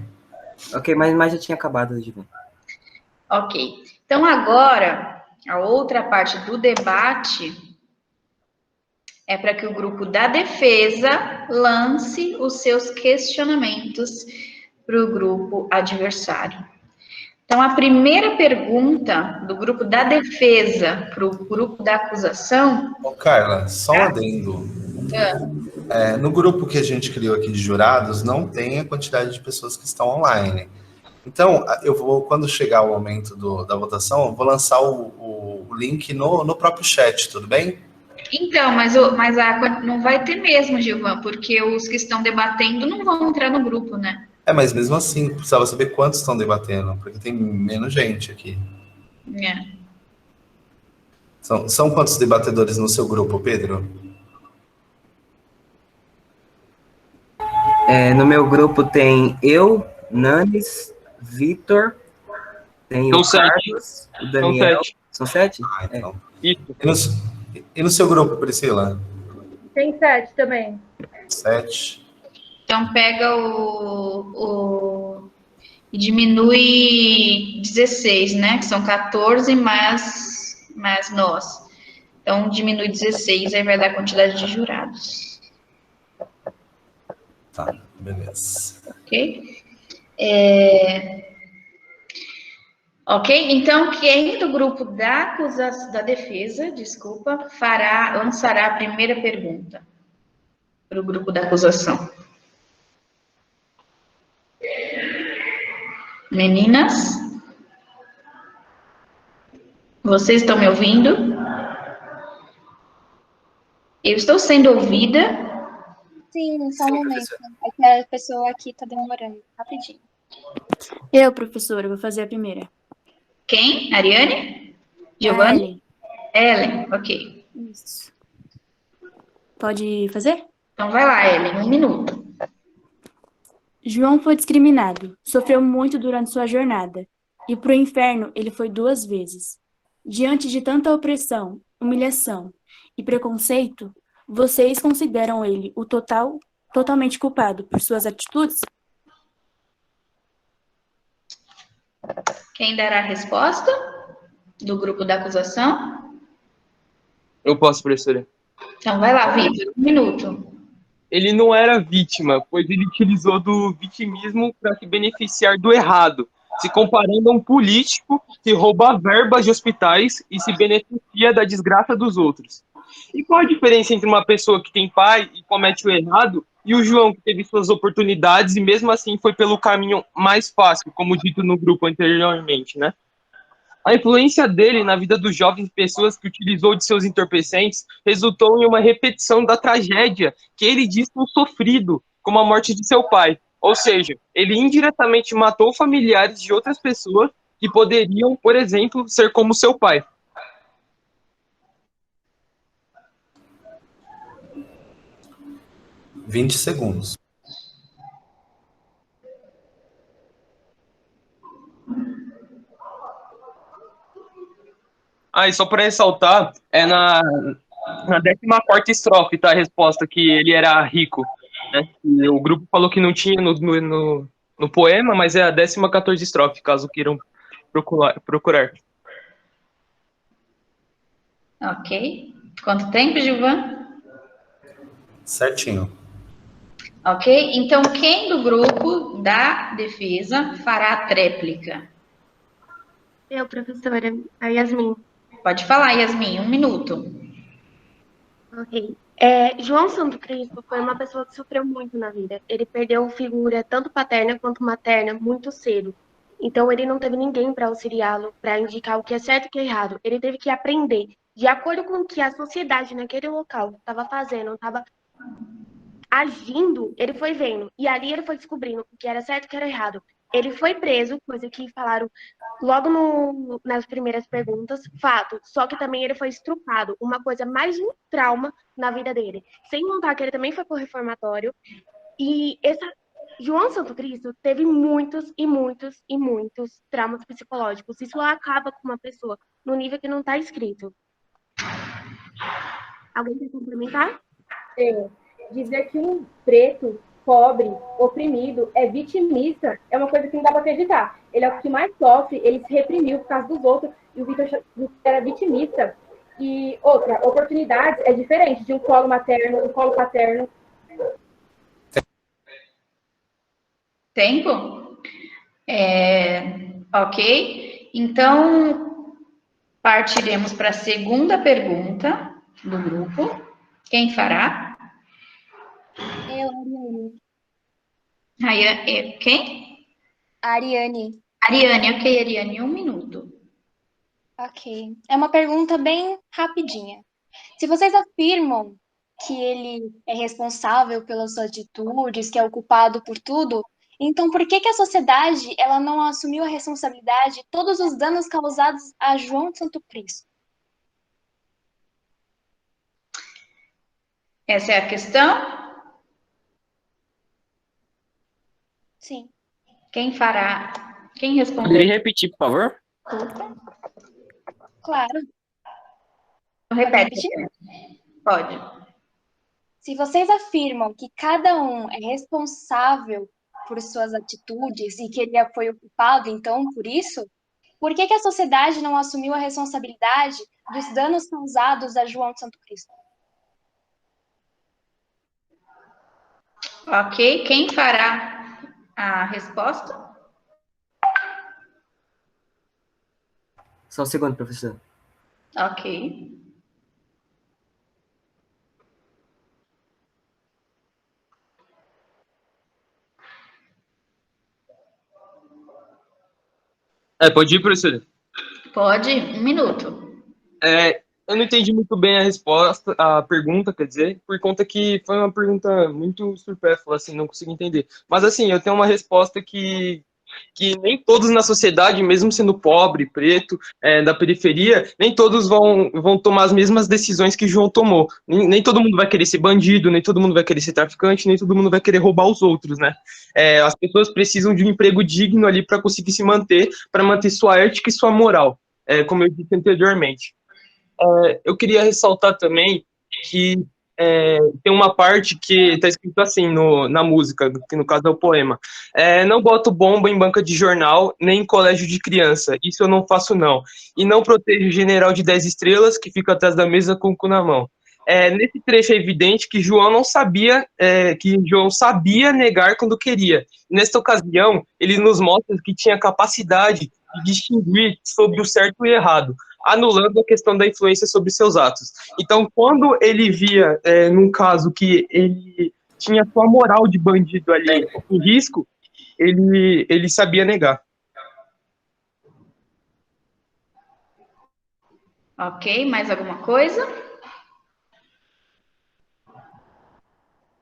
Ok, mas já tinha acabado de ver. Ok. Então, agora, a outra parte do debate é para que o grupo da defesa lance os seus questionamentos para o grupo adversário. Então, a primeira pergunta do grupo da defesa para o grupo da acusação... Ô, Carla, só um adendo. No grupo que a gente criou aqui de jurados, não tem a quantidade de pessoas que estão online. Então, eu vou, quando chegar o momento da votação, eu vou lançar o link no próprio chat, tudo bem? Então, mas não vai ter mesmo, Gilvan, porque os que estão debatendo não vão entrar no grupo, né? Mas mesmo assim, precisava saber quantos estão debatendo, porque tem menos gente aqui. São quantos debatedores no seu grupo, Pedro? No meu grupo tem eu, Nanis, Vitor, tem o Carlos, o Daniel. São 7? Então. E no seu grupo, Priscila? Tem 7 também. 7. Então pega e diminui 16, né? Que são 14 mais nós. Então diminui 16, aí vai dar a quantidade de jurados. Tá, beleza. Ok? Ok? Então, quem do grupo da defesa, lançará a primeira pergunta para o grupo da acusação? Meninas? Vocês estão me ouvindo? Eu estou sendo ouvida? Sim, só um momento. É que a pessoa aqui está demorando. Rapidinho. Eu, professora, vou fazer a primeira. Quem? Ariane? Giovanni? Ellen, ok. Isso. Pode fazer? Então vai lá, Ellen, 1 minuto. João foi discriminado, sofreu muito durante sua jornada, e para o inferno ele foi 2 vezes. Diante de tanta opressão, humilhação e preconceito, vocês consideram ele totalmente culpado por suas atitudes? Quem dará a resposta do grupo da acusação? Eu posso, professora. Então vai lá, Vitor, 1 minuto. Ele não era vítima, pois ele utilizou do vitimismo para se beneficiar do errado, se comparando a um político que rouba verbas de hospitais e se beneficia da desgraça dos outros. E qual a diferença entre uma pessoa que tem pai e comete o errado e o João que teve suas oportunidades e mesmo assim foi pelo caminho mais fácil, como dito no grupo anteriormente, né? A influência dele na vida dos jovens e pessoas que utilizou de seus entorpecentes resultou em uma repetição da tragédia que ele diz ter sofrido, como a morte de seu pai. Ou seja, ele indiretamente matou familiares de outras pessoas que poderiam, por exemplo, ser como seu pai. $20 segundos. E só para ressaltar, na 14ª estrofe, tá, a resposta, que ele era rico, né? E o grupo falou que não tinha no poema, mas é a 14ª estrofe, caso queiram procurar. Ok. Quanto tempo, Gilvan? Certinho. Ok? Então, quem do grupo da defesa fará a tréplica? Eu, professora, a Yasmin. Pode falar, Yasmin, 1 minuto. Ok. João Santo Cristo foi uma pessoa que sofreu muito na vida. Ele perdeu figura tanto paterna quanto materna muito cedo. Então, ele não teve ninguém para auxiliá-lo, para indicar o que é certo e o que é errado. Ele teve que aprender, de acordo com o que a sociedade naquele local estava fazendo, estava agindo, ele foi vendo. E ali ele foi descobrindo o que era certo e o que era errado. Ele foi preso, coisa que falaram logo nas primeiras perguntas, fato. Só que também ele foi estrupado, uma coisa mais um trauma na vida dele. Sem contar que ele também foi pro reformatório. E João Santo Cristo teve muitos e muitos e muitos traumas psicológicos. Isso acaba com uma pessoa no nível que não está escrito. Alguém quer complementar? Dizer que um preto, pobre, oprimido, é vitimista, é uma coisa que não dá para acreditar. Ele é o que mais sofre, ele se reprimiu por causa dos outros, e o Vitor era vitimista. E outra, oportunidades é diferente de um colo materno, um colo paterno. Tempo? Ok. Então, partiremos para a segunda pergunta do grupo. Quem fará? Eu, Ariane. Quem? Ariane. Ariane, ok, Ariane, 1 minuto. Ok. É uma pergunta bem rapidinha. Se vocês afirmam que ele é responsável pelas suas atitudes, que é o culpado por tudo, então por que a sociedade ela não assumiu a responsabilidade de todos os danos causados a João de Santo Cristo? Essa é a questão? Sim. Quem fará? Quem responder? Poderia repetir, por favor? Claro. Repete. Pode. Se vocês afirmam que cada um é responsável por suas atitudes e que ele foi o culpado, então, por isso, por que a sociedade não assumiu a responsabilidade dos danos causados a João de Santo Cristo? Ok, quem fará a resposta? Só um segundo, professor. Ok. Pode ir, professor? Pode, 1 minuto. Eu não entendi muito bem a resposta, a pergunta, quer dizer, por conta que foi uma pergunta muito supérflua, assim, não consigo entender. Mas, assim, eu tenho uma resposta que nem todos na sociedade, mesmo sendo pobre, preto, da periferia, nem todos vão tomar as mesmas decisões que João tomou. Nem todo mundo vai querer ser bandido, nem todo mundo vai querer ser traficante, nem todo mundo vai querer roubar os outros, né? As pessoas precisam de um emprego digno ali para conseguir se manter, para manter sua ética e sua moral, como eu disse anteriormente. Eu queria ressaltar também que tem uma parte que está escrito assim na música, que no caso é o poema. Não boto bomba em banca de jornal, nem em colégio de criança. Isso eu não faço, não. E não protejo o general de 10 estrelas que fica atrás da mesa com o cu na mão. Nesse trecho é evidente que João não sabia, que João sabia negar quando queria. Nesta ocasião, ele nos mostra que tinha capacidade de distinguir sobre o certo e o errado, anulando a questão da influência sobre seus atos. Então, quando ele via, num caso que ele tinha sua moral de bandido ali em risco, ele sabia negar. Ok, mais alguma coisa?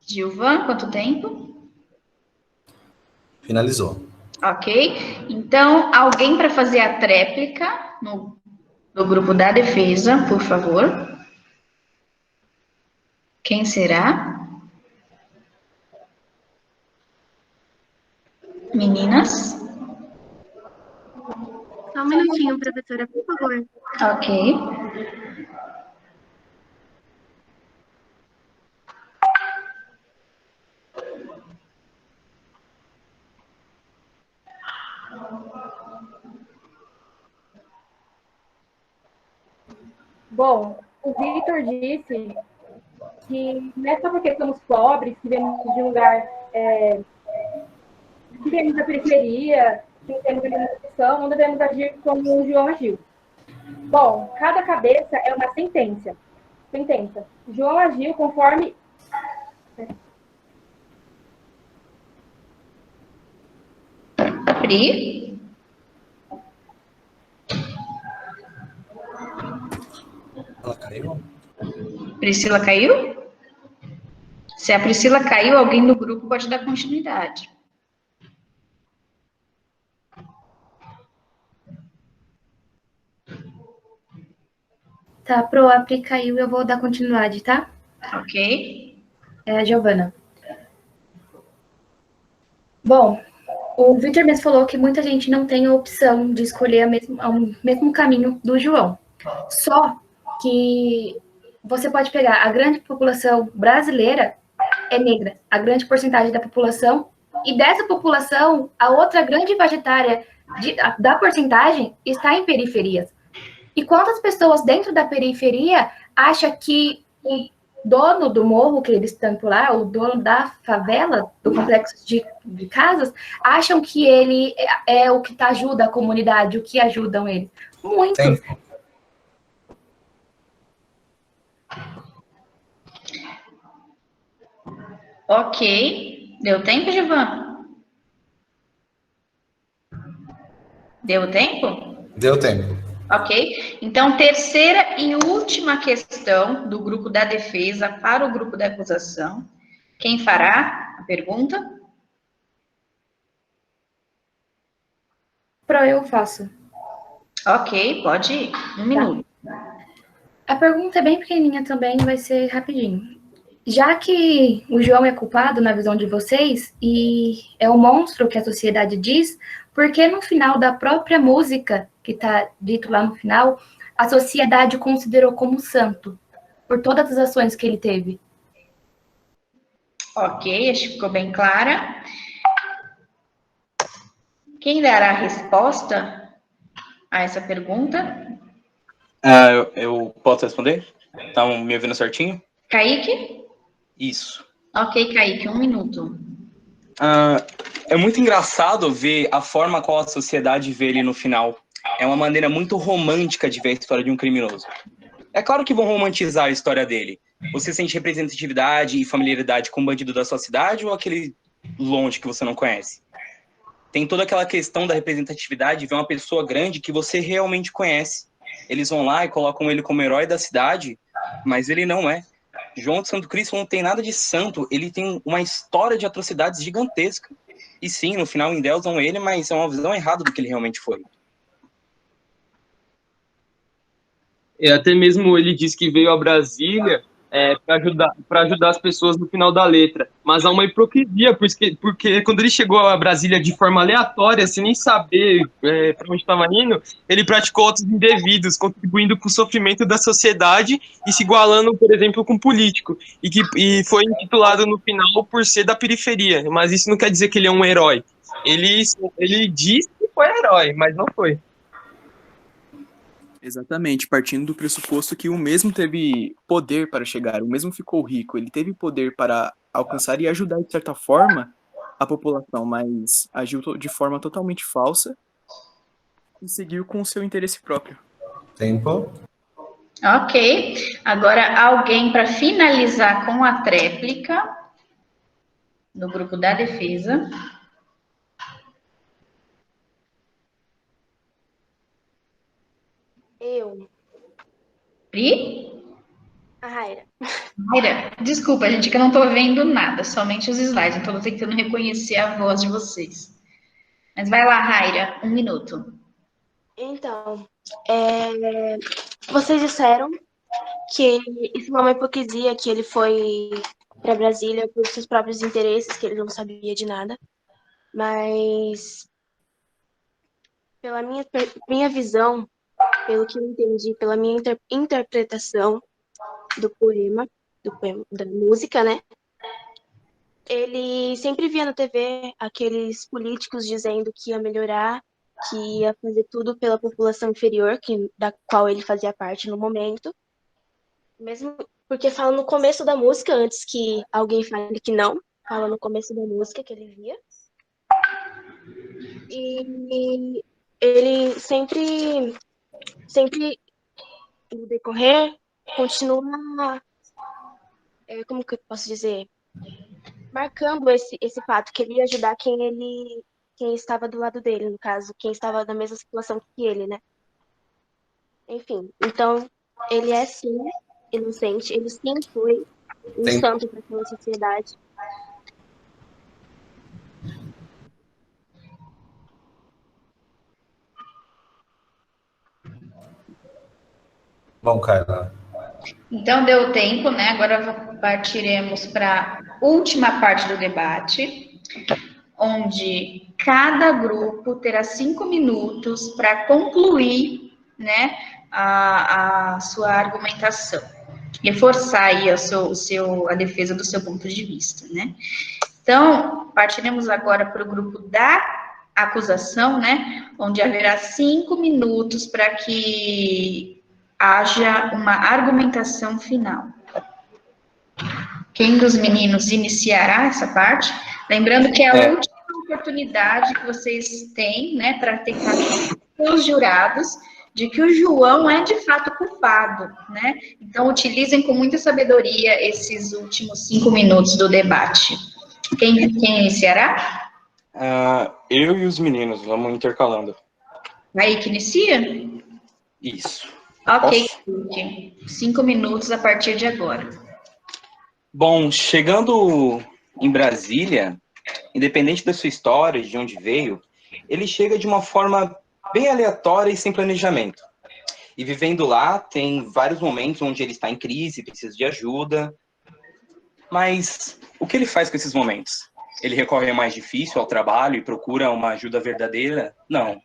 Gilvan, quanto tempo? Finalizou. Ok. Então, alguém para fazer a tréplica do grupo da defesa, por favor. Quem será? Meninas? Só um minutinho, professora, por favor. Ok. Bom, o Vitor disse que não é só porque somos pobres, que vemos de um lugar, que vemos da periferia, que não temos alimentação, não devemos agir como o João agiu. Bom, cada cabeça é uma sentença. João agiu conforme... Pri? Ela caiu? Priscila caiu? Se a Priscila caiu, alguém do grupo pode dar continuidade. Tá, pro a Pri caiu, eu vou dar continuidade, tá? Ok. É a Giovana. Bom, o Victor mesmo falou que muita gente não tem a opção de escolher o mesmo caminho do João. Só que você pode pegar a grande população brasileira é negra, a grande porcentagem da população, e dessa população, a outra grande faixa etária da porcentagem está em periferias. E quantas pessoas dentro da periferia acham que o dono do morro que eles estão por lá, o dono da favela, do complexo de casas, acham que ele é o que ajuda a comunidade, o que ajudam eles? Muitos. Tempo. Ok. Deu tempo, Givan? Deu tempo? Deu tempo. Ok. Então, terceira e última questão do grupo da defesa para o grupo da acusação. Quem fará a pergunta? Eu faço. Ok, pode ir. Um minuto. A pergunta é bem pequenininha também, vai ser rapidinho. Já que o João é culpado na visão de vocês e é o monstro que a sociedade diz, por que no final da própria música, que está dito lá no final, a sociedade o considerou como santo, por todas as ações que ele teve? Ok, acho que ficou bem clara. Quem dará a resposta a essa pergunta? Eu posso responder? Estão me ouvindo certinho? Kaique? Isso. Ok, Kaique, um minuto. É muito engraçado ver a forma qual a sociedade vê ele no final. É uma maneira muito romântica de ver a história de um criminoso. É claro que vão romantizar a história dele. Você sente representatividade e familiaridade com o bandido da sua cidade ou aquele longe que você não conhece? Tem toda aquela questão da representatividade de ver uma pessoa grande que você realmente conhece. Eles vão lá e colocam ele como herói da cidade, mas ele não é. João de Santo Cristo não tem nada de santo, ele tem uma história de atrocidades gigantesca. E sim, no final endeusam ele, mas é uma visão errada do que ele realmente foi. E até mesmo ele disse que veio a Brasília para ajudar as pessoas no final da letra. Mas há uma hipocrisia, porque quando ele chegou a Brasília de forma aleatória, sem nem saber para onde estava indo, ele praticou atos indevidos, contribuindo para o sofrimento da sociedade e se igualando, por exemplo, com um político. E foi intitulado no final por ser da periferia. Mas isso não quer dizer que ele é um herói. Ele disse que foi herói, mas não foi. Exatamente, partindo do pressuposto que o mesmo teve poder para chegar, o mesmo ficou rico, ele teve poder para alcançar e ajudar, de certa forma, a população, mas agiu de forma totalmente falsa e seguiu com o seu interesse próprio. Tempo. Ok. Agora, alguém para finalizar com a tréplica do grupo da defesa. Eu. Pri? A Raira. Raira, desculpa, gente, que eu não estou vendo nada, somente os slides, então estou tentando reconhecer a voz de vocês. Mas vai lá, Raira, um minuto. Então, vocês disseram que isso é uma hipocrisia, que ele foi para Brasília por seus próprios interesses, que ele não sabia de nada. Mas, pela minha visão, pelo que eu entendi, pela minha interpretação do poema, da música, né? Ele sempre via na TV aqueles políticos dizendo que ia melhorar, que ia fazer tudo pela população inferior, da qual ele fazia parte no momento. Mesmo Porque fala no começo da música, antes que alguém fale que não, fala no começo da música que ele via. E ele sempre no decorrer, continua, como que eu posso dizer, marcando esse fato, que ele ia ajudar quem estava do lado dele, no caso, quem estava na mesma situação que ele, né? Enfim, então, ele é sim inocente, ele sim foi um Tem- santo para aquela sociedade. Bom, Carla, Então, deu tempo, né? Agora partiremos para a última parte do debate, onde cada grupo terá 5 minutos para concluir, né, a sua argumentação, reforçar aí a defesa do seu ponto de vista, né? Então, partiremos agora para o grupo da acusação, né, onde haverá 5 minutos para que haja uma argumentação final. Quem dos meninos iniciará essa parte? Lembrando que é a última oportunidade que vocês têm, né, para tentar com os jurados de que o João é de fato culpado, né? Então, utilizem com muita sabedoria esses últimos 5 minutos do debate. Quem iniciará? Eu e os meninos, vamos intercalando. Aí que inicia? Isso. Ok, Posso? 5 minutos a partir de agora. Bom, chegando em Brasília, independente da sua história, de onde veio, ele chega de uma forma bem aleatória e sem planejamento. E vivendo lá, tem vários momentos onde ele está em crise, precisa de ajuda. Mas o que ele faz com esses momentos? Ele recorre ao mais difícil, ao trabalho, e procura uma ajuda verdadeira? Não,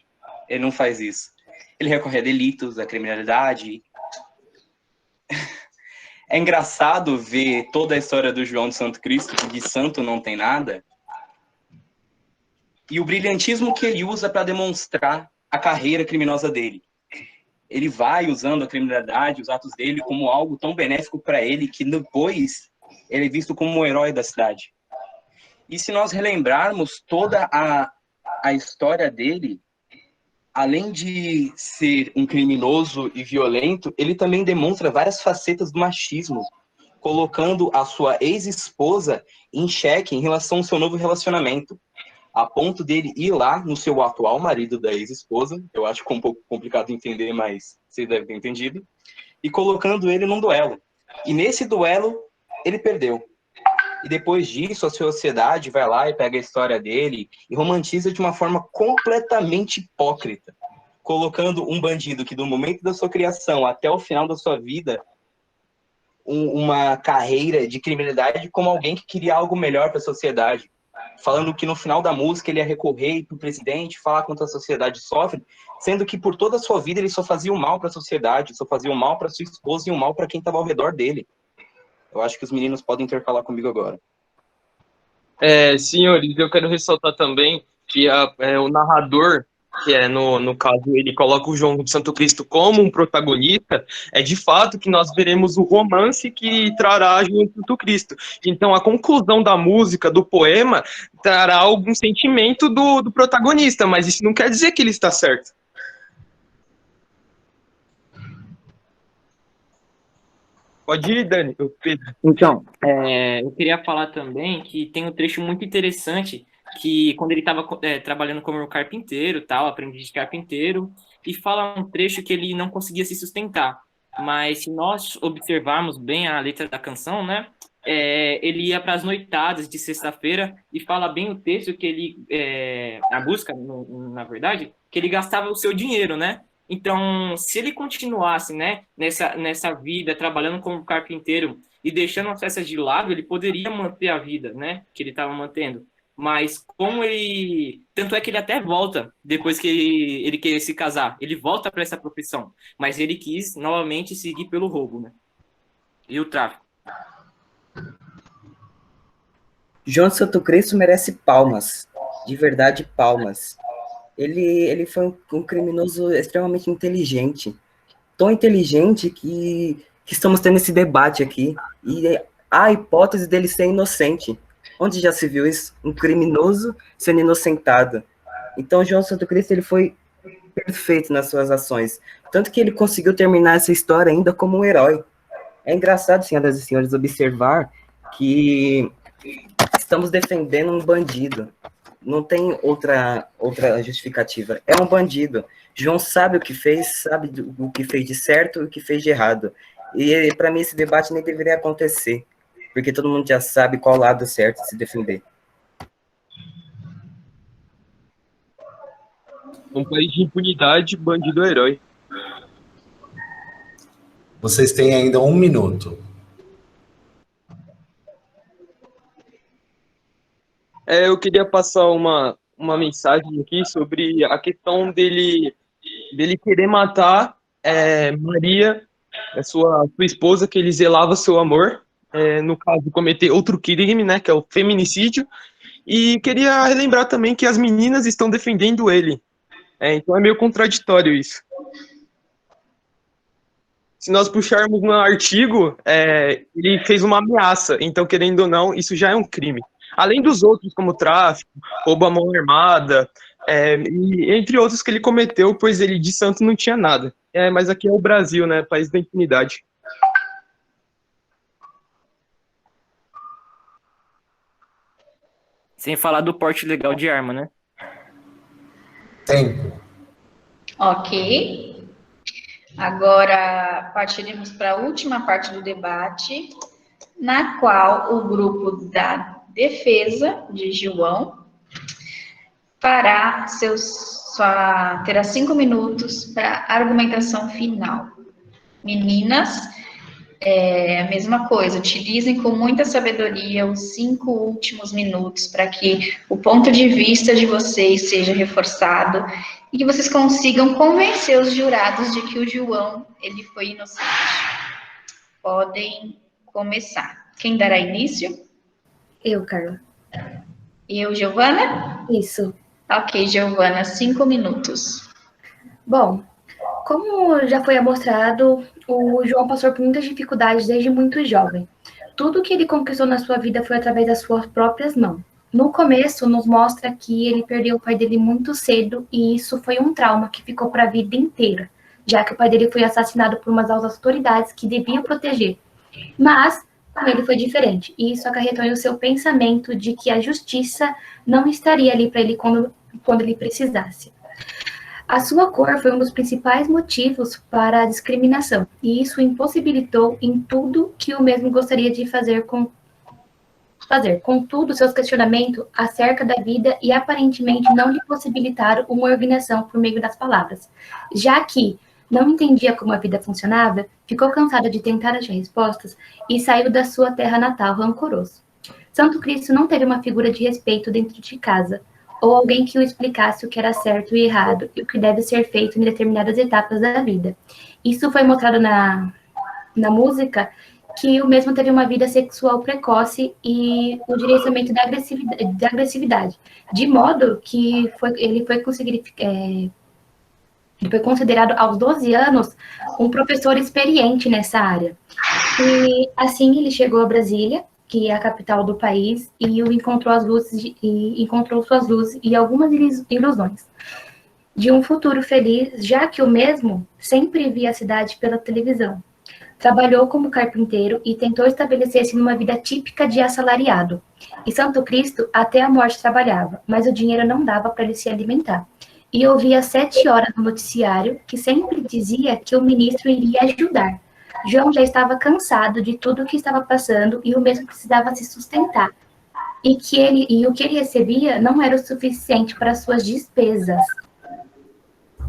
ele não faz isso. Ele recorre a delitos, a criminalidade. É engraçado ver toda a história do João de Santo Cristo, que de santo não tem nada, e o brilhantismo que ele usa para demonstrar a carreira criminosa dele. Ele vai usando a criminalidade, os atos dele, como algo tão benéfico para ele, que depois ele é visto como um herói da cidade. E se nós relembrarmos toda a história dele, além de ser um criminoso e violento, ele também demonstra várias facetas do machismo, colocando a sua ex-esposa em xeque em relação ao seu novo relacionamento, a ponto dele ir lá no seu atual marido da ex-esposa, eu acho que é um pouco complicado de entender, mas você deve ter entendido, e colocando ele num duelo. E nesse duelo, ele perdeu. E depois disso, a sociedade vai lá e pega a história dele e romantiza de uma forma completamente hipócrita, colocando um bandido que do momento da sua criação até o final da sua vida, uma carreira de criminalidade como alguém que queria algo melhor para a sociedade. Falando que no final da música ele ia recorrer para o presidente, falar quanto a sociedade sofre, sendo que por toda a sua vida ele só fazia o mal para a sociedade, só fazia o mal para sua esposa e o mal para quem estava ao redor dele. Eu acho que os meninos podem intercalar comigo agora. Senhores, eu quero ressaltar também que o narrador, que no caso, ele coloca o João de Santo Cristo como um protagonista, é de fato que nós veremos o romance que trará João de Santo Cristo. Então, a conclusão da música, do poema, trará algum sentimento do protagonista, mas isso não quer dizer que ele está certo. Pode ir, Dani, Pedro. Então, eu queria falar também que tem um trecho muito interessante que quando ele estava trabalhando como carpinteiro, tal, aprendiz de carpinteiro, e fala um trecho que ele não conseguia se sustentar. Mas se nós observarmos bem a letra da canção, né, ele ia para as noitadas de sexta-feira e fala bem o texto que ele, a música, na verdade, que ele gastava o seu dinheiro, né? Então, se ele continuasse, né, nessa vida, trabalhando como carpinteiro e deixando as festas de lado, ele poderia manter a vida, né, que ele estava mantendo. Mas como ele... Tanto é que ele até volta, depois que ele quer se casar. Ele volta para essa profissão. Mas ele quis, novamente, seguir pelo roubo, né? E o tráfico. João de Santo Cristo merece palmas. De verdade, palmas. Ele foi um criminoso extremamente inteligente. Tão inteligente que que estamos tendo esse debate aqui, e há a hipótese dele ser inocente. Onde já se viu isso? Um criminoso sendo inocentado. Então, João Santo Cristo, ele foi perfeito nas suas ações, tanto que ele conseguiu terminar essa história ainda como um herói. É engraçado, senhoras e senhores, observar que estamos defendendo um bandido. Não tem outra justificativa. É um bandido. João sabe o que fez, sabe o que fez de certo e o que fez de errado. E, para mim, esse debate nem deveria acontecer, porque todo mundo já sabe qual lado certo de se defender. Um país de impunidade, bandido é herói. Vocês têm ainda 1 minuto. Eu queria passar uma mensagem aqui sobre a questão dele querer matar Maria, a sua esposa, que ele zelava seu amor, no caso, cometer outro crime, né, que é o feminicídio, e queria relembrar também que as meninas estão defendendo ele. Então é meio contraditório isso. Se nós puxarmos no artigo, ele fez uma ameaça, então, querendo ou não, isso já é um crime. Além dos outros, como tráfico, roubo à mão armada, e entre outros que ele cometeu, pois ele de santo não tinha nada. Mas aqui é o Brasil, né, país da impunidade. Sem falar do porte legal de arma, né? Tempo. Ok. Agora partiremos para a última parte do debate, na qual o grupo da defesa de João terá 5 minutos para argumentação final. Meninas, a mesma coisa, utilizem com muita sabedoria os 5 últimos minutos para que o ponto de vista de vocês seja reforçado e que vocês consigam convencer os jurados de que o João, ele foi inocente. Podem começar. Quem dará início? Eu, Carla. Eu, Giovana? Isso. Ok, Giovana, 5 minutos. Bom, como já foi mostrado, o João passou por muitas dificuldades desde muito jovem. Tudo que ele conquistou na sua vida foi através das suas próprias mãos. No começo, nos mostra que ele perdeu o pai dele muito cedo e isso foi um trauma que ficou para a vida inteira, já que o pai dele foi assassinado por umas autoridades que deviam proteger. Mas com ele foi diferente, e isso acarretou no seu pensamento de que a justiça não estaria ali para ele quando ele precisasse. A sua cor foi um dos principais motivos para a discriminação, e isso impossibilitou em tudo que o mesmo gostaria de fazer. Contudo, seus questionamentos acerca da vida e aparentemente não lhe possibilitaram uma organização por meio das palavras, já que não entendia como a vida funcionava, ficou cansado de tentar achar respostas e saiu da sua terra natal rancoroso. Santo Cristo não teve uma figura de respeito dentro de casa, ou alguém que o explicasse o que era certo e errado e o que deve ser feito em determinadas etapas da vida. Isso foi mostrado na música, que o mesmo teve uma vida sexual precoce e o direcionamento da agressividade, de modo que ele foi considerado aos 12 anos um professor experiente nessa área. E assim ele chegou a Brasília, que é a capital do país, e encontrou suas luzes e algumas ilusões de um futuro feliz, já que o mesmo sempre via a cidade pela televisão. Trabalhou como carpinteiro e tentou estabelecer-se numa vida típica de assalariado. E Santo Cristo até a morte trabalhava, mas o dinheiro não dava para ele se alimentar. E ouvia às 7 horas no noticiário que sempre dizia que o ministro iria ajudar. João já estava cansado de tudo o que estava passando e o mesmo precisava se sustentar. E o que ele recebia não era o suficiente para suas despesas.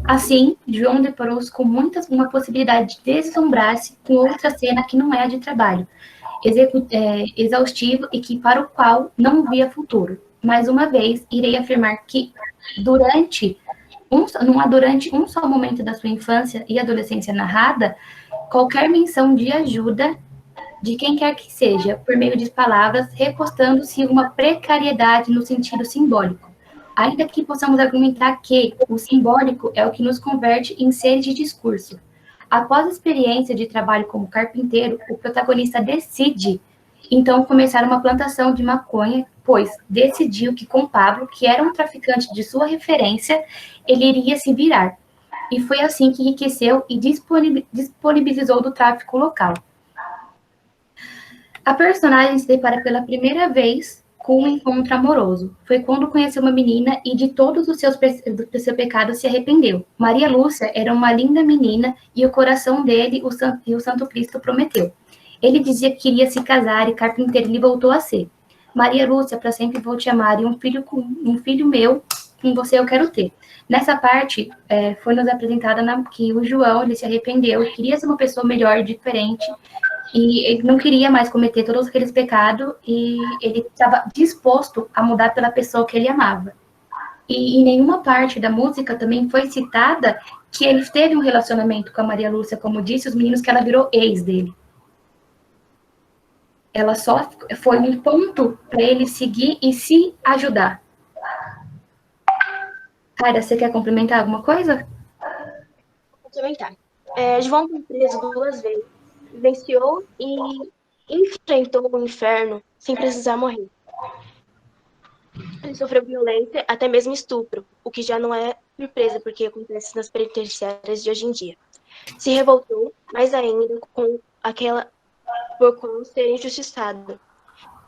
Assim, João deparou-se com uma possibilidade de deslumbrar-se com outra cena que não é a de trabalho, exaustivo e que para o qual não via futuro. Mais uma vez, irei afirmar que durante um só momento da sua infância e adolescência narrada, qualquer menção de ajuda de quem quer que seja, por meio de palavras, recostando-se uma precariedade no sentido simbólico. Ainda que possamos argumentar que o simbólico é o que nos converte em seres de discurso. Após a experiência de trabalho como carpinteiro, o protagonista decide, então, começar uma plantação de maconha, pois decidiu que com Pablo, que era um traficante de sua referência, ele iria se virar. E foi assim que enriqueceu e disponibilizou do tráfico local. A personagem se depara pela primeira vez com um encontro amoroso. Foi quando conheceu uma menina e de todos os seus pecados se arrependeu. Maria Lúcia era uma linda menina e o coração dele o Santo Cristo prometeu. Ele dizia que queria se casar e carpinteiro ele voltou a ser. Maria Lúcia, para sempre vou te amar e um filho meu, com você eu quero ter. Nessa parte, foi nos apresentada que o João ele se arrependeu, queria ser uma pessoa melhor, diferente, e ele não queria mais cometer todos aqueles pecados, e ele estava disposto a mudar pela pessoa que ele amava. E em nenhuma parte da música também foi citada que ele teve um relacionamento com a Maria Lúcia, como disse os meninos, que ela virou ex dele. Ela só foi um ponto para ele seguir e se ajudar. Cara, você quer complementar alguma coisa? Vou complementar. João foi preso 2 vezes, venceu e enfrentou o inferno sem precisar morrer. Ele sofreu violência, até mesmo estupro, o que já não é surpresa, porque acontece nas penitenciárias de hoje em dia. Se revoltou, mais ainda, por ser injustiçado.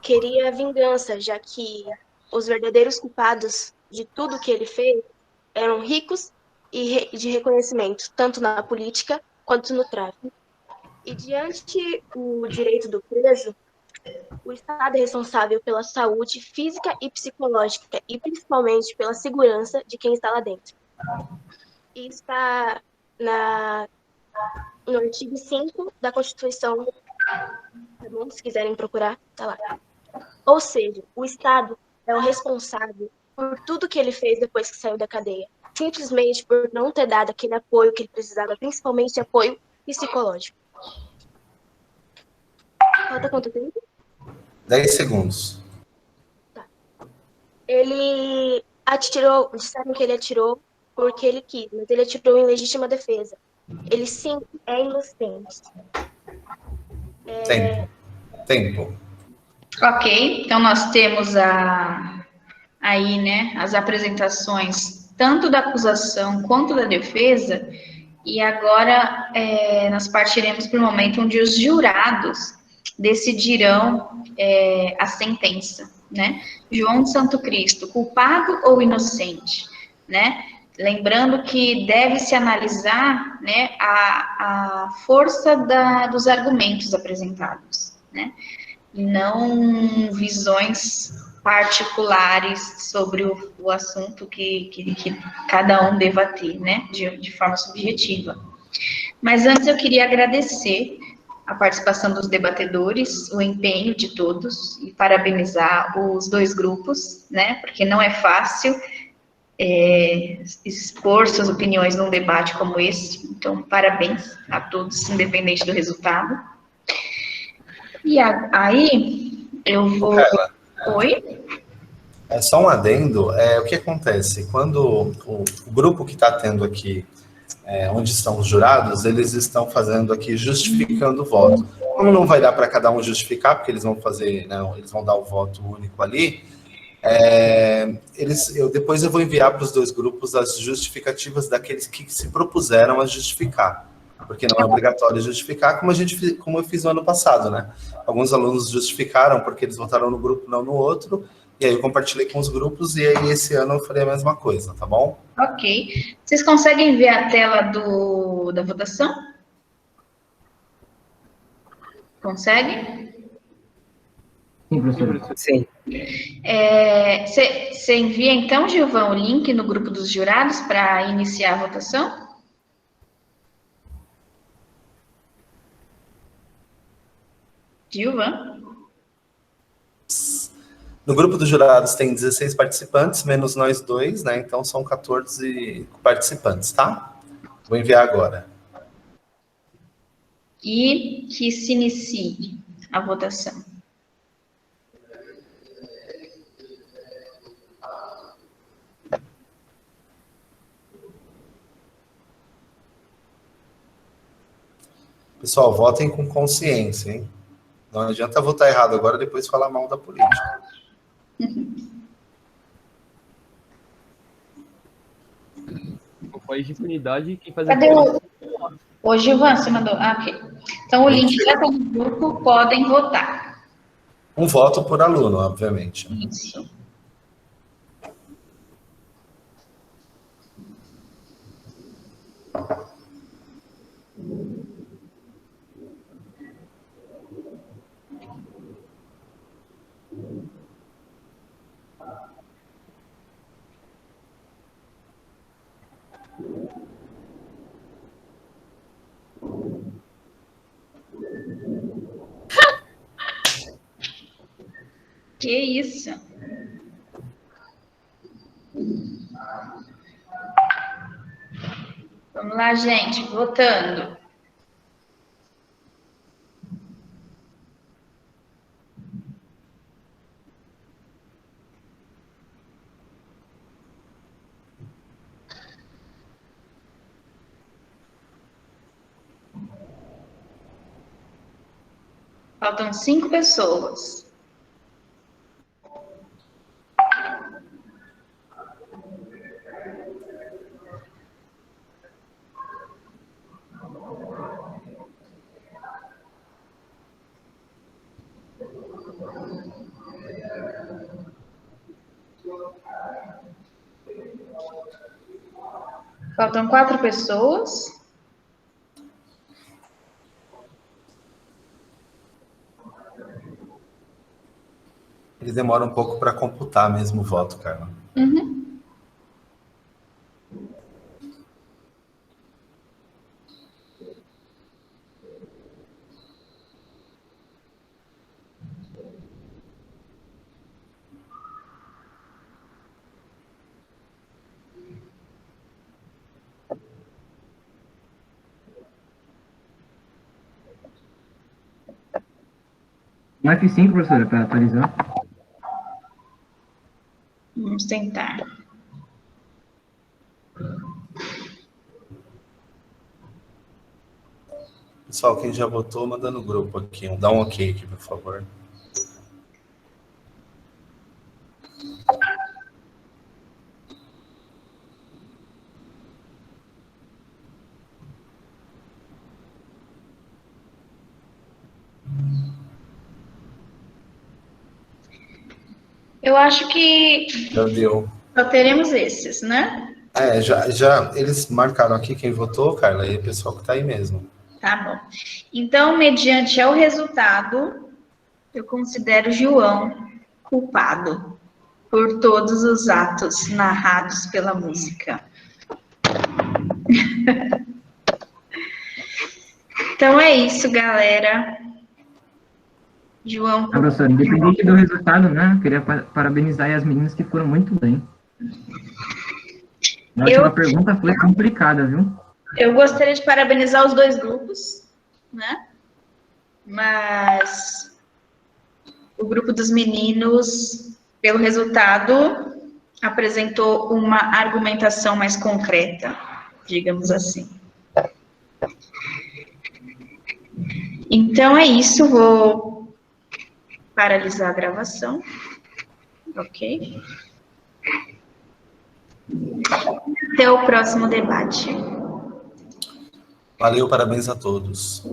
Queria vingança, já que os verdadeiros culpados de tudo que ele fez eram ricos e de reconhecimento, tanto na política quanto no tráfico. E diante o direito do preso, o Estado é responsável pela saúde física e psicológica e principalmente pela segurança de quem está lá dentro. E está no artigo 5 da Constituição, tá bom? Se quiserem procurar, tá lá. Ou seja, o Estado é o responsável por tudo que ele fez depois que saiu da cadeia, simplesmente por não ter dado aquele apoio que ele precisava, principalmente apoio psicológico. Falta quanto tempo? 10 segundos. Tá. Ele atirou, disseram que ele atirou porque ele quis, mas ele atirou em legítima defesa. Ele sim é inocente. Tempo. Ok, então nós temos aí, né, as apresentações tanto da acusação quanto da defesa, e agora nós partiremos para o momento onde os jurados decidirão a sentença, né? João de Santo Cristo, culpado ou inocente, né? Lembrando que deve-se analisar, né, a força dos argumentos apresentados, né? E não visões particulares sobre o assunto que cada um deva ter, né, de forma subjetiva. Mas antes eu queria agradecer a participação dos debatedores, o empenho de todos e parabenizar os 2 grupos, né, porque não é fácil expor suas opiniões num debate como esse, então parabéns a todos, independente do resultado. E aí, eu vou... Carla, Oi? é só um adendo. O que acontece? Quando o grupo que está tendo aqui, onde estão os jurados, eles estão fazendo aqui, justificando o voto. Como não vai dar para cada um justificar, porque eles vão fazer, não, eles vão dar o voto único ali, depois eu vou enviar para os 2 grupos as justificativas daqueles que se propuseram a justificar. Porque não é obrigatório justificar, como eu fiz no ano passado, né? Alguns alunos justificaram porque eles votaram no grupo, não no outro, e aí eu compartilhei com os grupos, e aí esse ano eu farei a mesma coisa, tá bom? Ok. Vocês conseguem ver a tela da votação? Conseguem? Sim, professor. Sim. Você envia então, Gilvão, o link no grupo dos jurados para iniciar a votação? Gilvan? No grupo dos jurados tem 16 participantes, menos nós 2, né? Então são 14 participantes, tá? Vou enviar agora. E que se inicie a votação. Pessoal, votem com consciência, hein? Não adianta votar errado agora e depois falar mal da política. No país de impunidade, quem faz Cadê o Gilvan? Você mandou? Ah, ok. Então, o link já está no grupo, podem votar. Um voto por aluno, obviamente. Isso. Que isso? Vamos lá, gente, votando. Faltam 5 pessoas. Faltam 4 pessoas. Ele demora um pouco para computar mesmo o voto, Carla. Uhum. Um F5, professora, para atualizar. Vamos tentar. Pessoal, quem já votou, manda no grupo aqui. Dá um ok aqui, por favor. Eu acho que Já deu. só teremos esses, né? Já eles marcaram aqui quem votou, Carla, e o pessoal que tá aí mesmo. Tá bom. Então, mediante ao resultado, eu considero João culpado por todos os atos narrados pela música. Então é isso, galera. João. Professora, independente do resultado, né? Eu queria parabenizar as meninas que foram muito bem. A última pergunta foi complicada, viu? Eu gostaria de parabenizar os 2 grupos, né? Mas o grupo dos meninos, pelo resultado, apresentou uma argumentação mais concreta, digamos assim. Então é isso, vou paralisar a gravação. Ok? Até o próximo debate. Valeu, parabéns a todos.